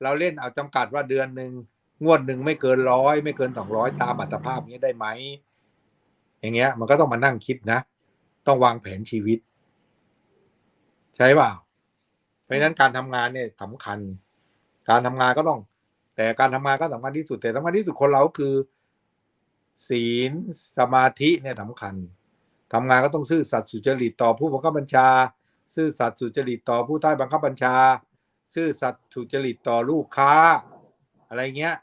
เราเล่นจำกัดว่าเดือนหนึ่งงวดหนึ่งไม่เกิน100ไม่เกิน200ตามอัตภาพนี้ได้ไหมอย่างเงี้ยมันก็ต้องมานั่งคิดนะต้องวางแผนชีวิตใช่เปล่าเพราะฉะนั้นการทำงานเนี่ยสำคัญการทำงานก็ต้องแต่การทำงานก็สำคัญที่สุดแต่สำคัญที่สุดคนเราคือศีลสมาธิเนี่ยสำคัญทำงานก็ต้องซื่อสัตย์สุจริตต่อผู้บังคับบัญชาซื่อสัตย์สุจริตต่อผู้ใต้บังคับบัญชาซื่อสัตย์สุจริตต่อลูกค้าอะไรเงี้ย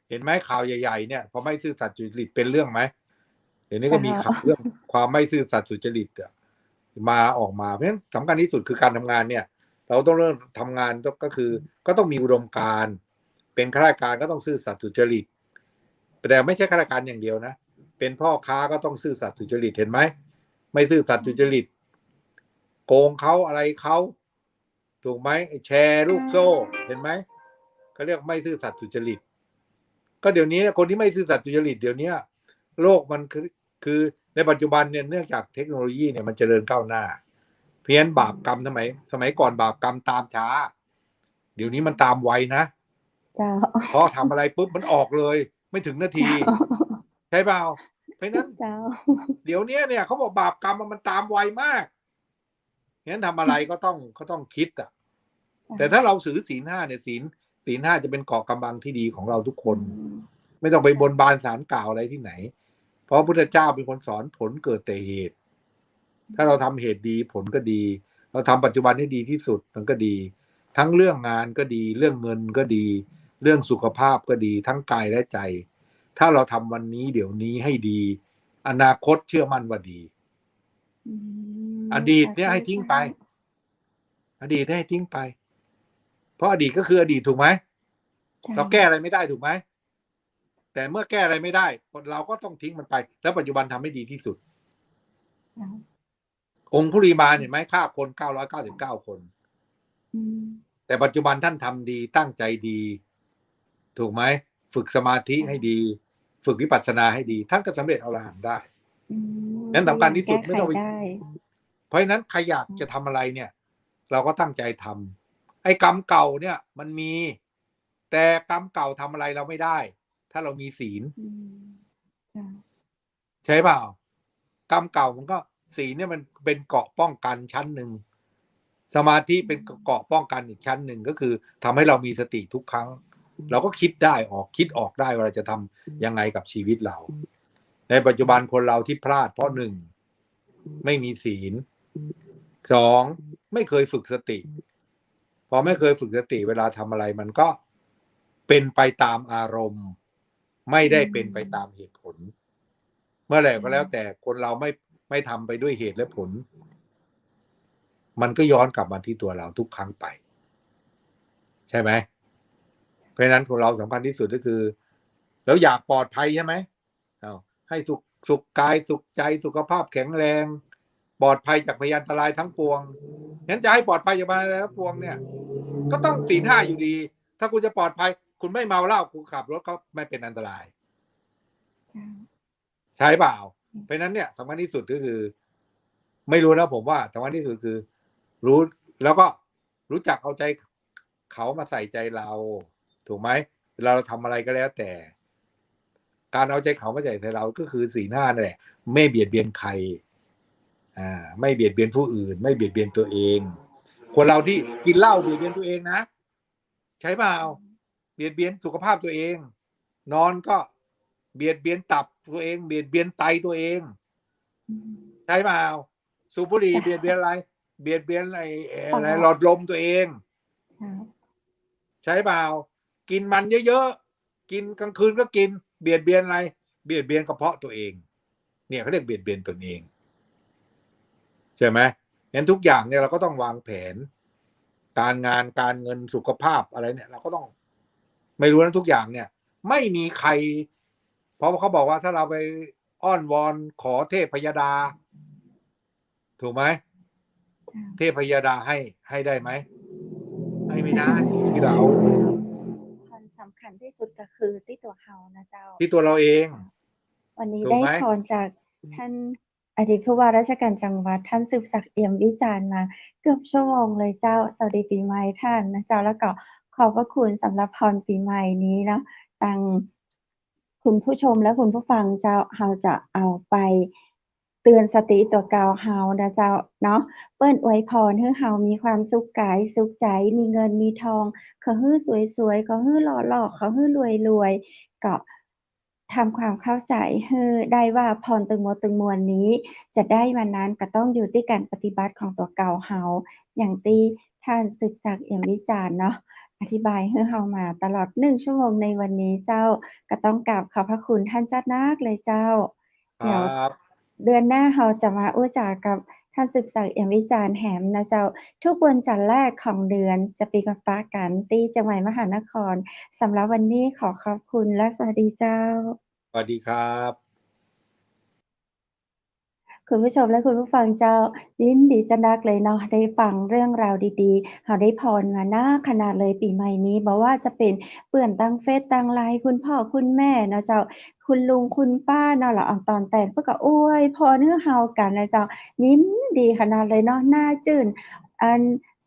เห็นไหมข่าวใหญ่ๆเนี่ยพอไม่ซื่อสัตย์สุจริตเป็นเรื่องไหมเดี๋ยวนี้ก็มีข่าวเรื่องความไม่ซื่อสัตย์สุจริตมาออกมาเพราะฉะนั้นสำคัญที่สุดคือการทำงานเนี่ยเราต้องเริ่มทำงานก็คือก็ต้องมีอุดมการณ์เป็นข้าราชการก็ต้องซื่อสัตย์สุจริตแต่ไม่ใช่ข้าราชการอย่างเดียวนะเป็นพ่อค้าก็ต้องซื่อสัตย์สุจริตเห็นไหมไม่ซื่อสัตย์สุจริตโกงเขาอะไรเขาถูกไหมแชร์ลูกโซ่เห็นไหมเขาเรียกไม่ซื่อสัตย์สุจริตก็เดี๋ยวนี้คนที่ไม่ซื่อสัตย์สุจริตเดี๋ยวนี้โลกมันคือในปัจจุบันเนี่ยเนื่องจากเทคโนโลยีเนี่ยมันเจริญก้าวหน้าเพี้ยนบาปกรรมสมัยก่อนบาปกรรมตามช้าเดี๋ยวนี้มันตามไวนะพอทำอะไรปุ๊บมันออกเลยไม่ถึงนาทีใช่เปล่าเพราะนั้นเดี๋ยวนี้เนี่ยเขาบอกบาปกรรมมันตามไวมากงั้นทำอะไรก็ต้องคิดแต่ถ้าเราศีล 5เนี่ยศีล 5จะเป็นเกราะกำบังที่ดีของเราทุกคนไม่ต้องไปบนบานศาลกล่าวอะไรที่ไหน เพราะพระพุทธเจ้าเป็นคนสอนผลเกิดแต่เหตุ ถ้าเราทำเหตุดีผลก็ดี เราทำปัจจุบันให้ดีที่สุดมันก็ดี ทั้งเรื่องงานก็ดี เรื่องเงินก็ดี เรื่องสุขภาพก็ดี ทั้งกายและใจ ถ้าเราทำวันนี้เดี๋ยวนี้ให้ดี อนาคตเชื่อมั่นว่าดี อดีตเนี่ยให้ทิ้งไป อดีตให้ทิ้งไป เพราะอดีตก็คืออดีตถูกไหม เราแก้อะไรไม่ได้ถูกไหม แต่เมื่อแก้อะไรไม่ได้เราก็ต้องทิ้งมันไป แล้วปัจจุบันทำให้ดีที่สุด องคุลิมานเห็นไหมฆ่าคน999 คนแต่ปัจจุบันท่านทำดีตั้งใจดี ถูกไหมฝึกสมาธิให้ดี ฝึกวิปัสสนาให้ดีท่านก็สำเร็จอรหันต์ได้นั้นสำคัญที่สุดไม่ต้องไปเพราะฉะนั้นใครอยากจะทำอะไรเนี่ย เราก็ตั้งใจทำไอ้กรรมเก่าเนี่ยมันมี แต่กรรมเก่าทำอะไรเราไม่ได้ ถ้าเรามีศีลใช่เปล่ากรรมเก่ามันก็ศีลเนี่ยมันเป็นเกราะป้องกันชั้นหนึ่งสมาธิเป็นเกราะป้องกันอีกชั้นหนึ่งก็คือทำให้เรามีสติทุกครั้งเราก็คิดได้คิดออกได้ว่าเราจะทำยังไงกับชีวิตเราในปัจจุบันคนเราที่พลาดเพราะ1ไม่มีศีล2ไม่เคยฝึกสติพอไม่เคยฝึกสติเวลาทำอะไรมันก็เป็นไปตามอารมณ์ไม่ได้เป็นไปตามเหตุผลเมื่อไหร่ก็แล้วแต่คนเราไม่ทำไปด้วยเหตุและผลมันก็ย้อนกลับมาที่ตัวเราทุกครั้งไปใช่ไหมเพราะฉะนั้นของเราสำคัญที่สุดก็คือแล้วอยากปลอดภัยใช่ไหมให้สุขกายสุขใจสุขภาพแข็งแรงปลอดภัยจากพยานอันตรายทั้งปวงงั้นจะให้ปลอดภัยจากพยานอันตรายทั้งปวงเนี่ยก็ต้องศีล 5อยู่ดีถ้าคุณจะปลอดภัยคุณไม่เมาเหล้าคุณขับรถก็ไม่เป็นอันตรายใช่เปล่าเพราะนั้นเนี่ยสำคัญที่สุดก็คือไม่รู้นะผมว่าสำคัญที่สุดคือรู้แล้วก็รู้จักเอาใจเขามาใส่ใจเราถูกไหมเวลาเราทำอะไรก็แล้วแต่การเอาใจเขามาใส่ใจเราก็คือศีล 5นั่นแหละไม่เบียดเบียนใครไม่เบียดเบียนผู้อื่นไม่เบียดเบียนตัวเองคนเราที่กินเหล้าเบียดเบียนตัวเองนะใช่เปล่าเบียดเบียนสุขภาพตัวเองนอนก็เบียดเบียนตับตัวเองเบียดเบียนไตตัวเองใช่เปล่าสูบบุหรี่เบียดเบียนอะไรเบียดเบียนอะไรหลอดลมตัวเองใช่เปล่ากินมันเยอะๆกินกลางคืนก็กินเบียดเบียนอะไรเบียดเบียนกระเพาะตัวเองเนี่ยเขาเรียกเบียดเบียนตนเองใช่ไหมงั้นทุกอย่างเนี่ยเราก็ต้องวางแผนการงานการเงินสุขภาพอะไรเนี่ยเราก็ต้องไม่รู้นะทุกอย่างเนี่ยไม่มีใครเพราะเขาบอกว่าถ้าเราไปอ้อนวอนขอเทพพยดาถูกไหมเทพพยดาให้ได้ไหมให้ไม่ได้ที่เราความสำคัญที่สุดก็คือที่ตัวเขานะเจ้าที่ตัวเราเองวันนี้ได้พรจากท่านอดีตผู้ว่าราชการจังหวัดท่านสืบศักดิ์เอี่ยมวิจารณ์มาเกือบชั่วโมงเลยเจ้าสวัสดีปีใหม่ท่านนะเจ้าแล้วก็ขอบพระคุณสำหรับพรปีใหม่นี้เนาะทางคุณผู้ชมและคุณผู้ฟังเจ้าเราจะเอาไปเตือนสติตัวเก่าเฮานะเจ้าเนาะเปิ้นอวยพรให้เฮามีความสุขกายสุขใจมีเงินมีทองขอให้สวยๆขอให้หล่อๆขอให้รวยๆก็ทำความเข้าใจให้ได้ว่าพรตึงหมดตึงมวลนี้จะได้วันนั้นก็ต้องอยู่ที่การปฏิบัติของตัวเก่าเฮาอย่างที่ท่านสืบศักดิ์เอี่ยมวิจารณ์เนาะอธิบายให้เฮามาตลอด1ชั่วโมงในวันนี้เจ้าก็ต้องกราบขอบพระคุณท่านจัดนักเลยเจ้าเดี๋ยวเดือนหน้าเราจะมาอู้จากับท่านสืบศักดิ์เอี่ยมวิจารณ์แหมนะเจ้าทุกวันจันทร์แรกของเดือนจะปีกับฟ้ากันที่จังหวัดมหานครสำหรับวันนี้ขอขอบคุณและสวัสดีเจ้าสวัสดีครับคุณผู้ชมและคุณผู้ฟังเจ้ายินดีจะนักเลยเนาะได้ฟังเรื่องราวดีๆเราได้พรมานาขนาดเลยปีใหม่นี้บ่ว่าจะเป็นเปื้อนตั้งเฟซตั้งไลน์คุณพ่อคุณแม่เนาะเจ้าคุณลุงคุณป้าเนาะละอองตอนแต่งเพิ่นก็อวยพรให้เฮากันนะเจ้ายิ้มดีขนาดเลยเนาะหน้าจื่นอัน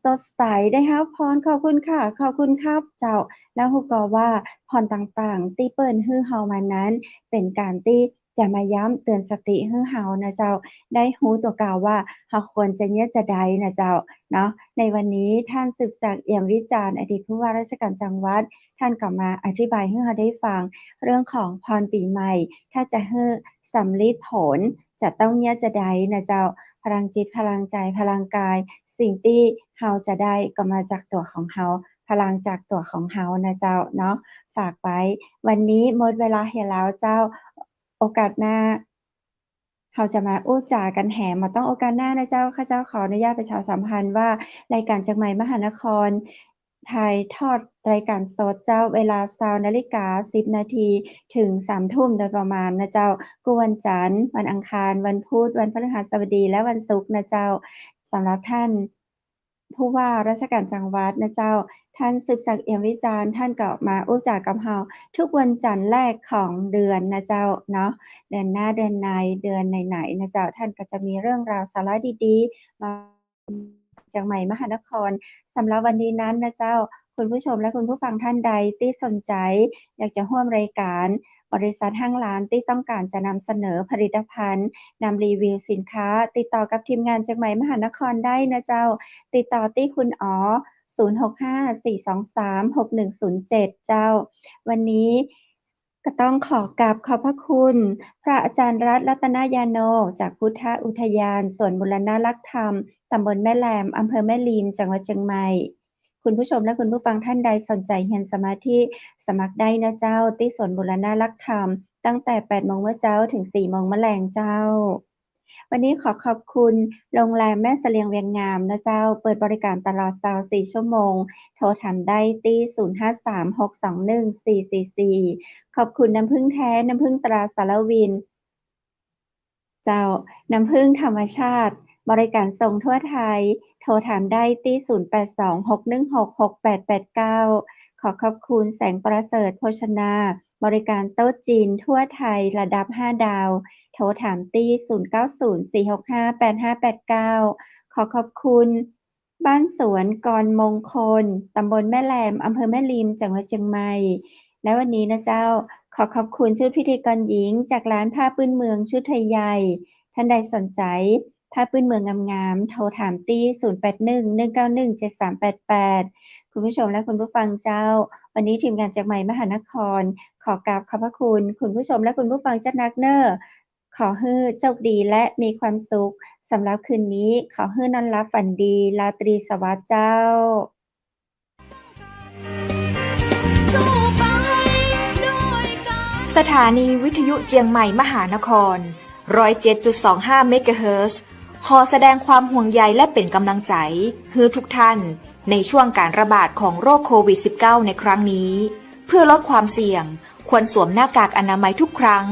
สดใสได้รับพรขอบคุณค่ะขอบคุณครับเจ้าแล้วฮู้ก็ว่าพรต่างๆที่เปิ้นให้เฮามานั้นเป็นการที่จะมาย้ำเตือนสติให้เฮานะเจ้าได้รู้ตัวเก่าว่าเฮาควรจะเนี่ยจะใดนะเจ้าเนาะในวันนี้ท่านสืบศักดิ์เอี่ยมวิจารณ์อดีตผู้ว่าราชการจังหวัด ท่านก็มาอธิบายให้เราได้ฟังเรื่องของพรปีใหม่ถ้าจะให้สำลิดผลจะต้องเนี่ยจะได้นะเจ้าพลังจิตพลังใจพลังกายสิ่งที่เราจะได้ก็มาจากตัวของเราพลังจากตัวของเรานะเจ้าเนาะฝากไว้วันนี้หมดเวลาเห็นแล้วเจ้าโอกาสหน้าเราจะมาอู้จากันแหมต้องโอกาสหน้านะเจ้าข้าเจ้าขออนุญาตประชาสัมพันธ์ว่ารายการจังไหมมหานครถ่ายทอดรายการสดเจ้าเวลา 20:10 นาทีถึง 3 ทุ่มโดยประมาณนะเจ้าก็วันจันทร์วันอังคารวันพุธวันพฤหัสบดีและวันศุกร์นะเจ้าสำหรับท่านผู้ว่าราชการจังหวัดนะเจ้าท่านสืบศักดิ์เอี่ยมวิจารณ์ท่านก็มาอู้จากับเราทุกวันจันทร์แรกของเดือนนะเจ้าเนาะเดือนหน้าเดือนในเดือนไหนๆนะเจ้าท่านก็จะมีเรื่องราวสาระดีๆมาจากใหม่มหานครสำหรับวันนี้นั้นนะเจ้าคุณผู้ชมและคุณผู้ฟังท่านใดที่สนใจอยากจะร่วมรายการบริษัทห้างร้านที่ต้องการจะนำเสนอผลิตภัณฑ์นำรีวิวสินค้าติดต่อกับทีมงานจากใหม่มหานครได้นะเจ้าติดต่อที่คุณอ๋อ065-423-6107 เจ้าวันนี้ก็ต้องขอกราบขอบพระคุณพระอาจารย์รัตนยาโนจากพุทธอุทยานสวนบูรณรักธรรมตำบลแม่แหลมอำเภอแม่ลีมจังหวัดเชียงใหม่คุณผู้ชมและคุณผู้ฟังท่านใดสนใจเรียนสมาธิสมัครได้นะเจ้าที่สวนบูรณรักธรรมตั้งแต่ 8:00 นเช้าถึง 4:00 นมะแลงเจ้าวันนี้ขอขอบคุณโรงแรมแม่เสลียงเวียงงามนะเจ้าเปิดบริการตลอด24 ชั่วโมงโทรถามได้ที่053-621-444ขอบคุณน้ำผึ้งแท้น้ำผึ้งตราสารวินเจ้าน้ำผึ้งธรรมชาติบริการส่งทั่วไทยโทรถามได้ที่082-616-6889ขอขอบคุณแสงประเสริฐโภชนาบริการโต๊ะจีนทั่วไทยระดับ5ดาวโทรถามที่090-465-8589ขอขอบคุณบ้านสวนกรมงคลตำบลแม่แหลมอำเภอแม่ลีมจังหวัดเชียงใหม่และวันนี้นะเจ้าขอขอบคุณชุดพิธีกรหญิงจากร้านผ้าพื้นเมืองชุดไทยใหญ่ท่านใดสนใจผ้าพื้นเมืองงามๆโทรถามที่081-191-7388คุณผู้ชมและคุณผู้ฟังเจ้าวันนี้ทีมงานจากใหม่มหานครขอกราบขอบพระคุณคุณผู้ชมและคุณผู้ฟังจัดนักเนอร์ขอให้โชคดีและมีความสุขสำหรับคืนนี้ขอให้นอนหลับฝันดีราตรีสวัสดิ์เจ้าสถานีวิทยุเจียงใหม่มหานคร 107.25 เมกะเฮิรตซ์ ขอแสดงความห่วงใยและเป็นกำลังใจให้ทุกท่านในช่วงการระบาดของโรคโควิด -19 ในครั้งนี้เพื่อลดความเสี่ยงควรสวมหน้ากากอนามัยทุกครั้ง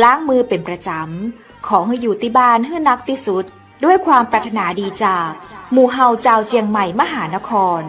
ล้างมือเป็นประจำขอให้อยู่ที่บ้านให้นักที่สุดด้วยความปรารถนาดีจากหมู่เฮาเจ้าเจียงใหม่มหานคร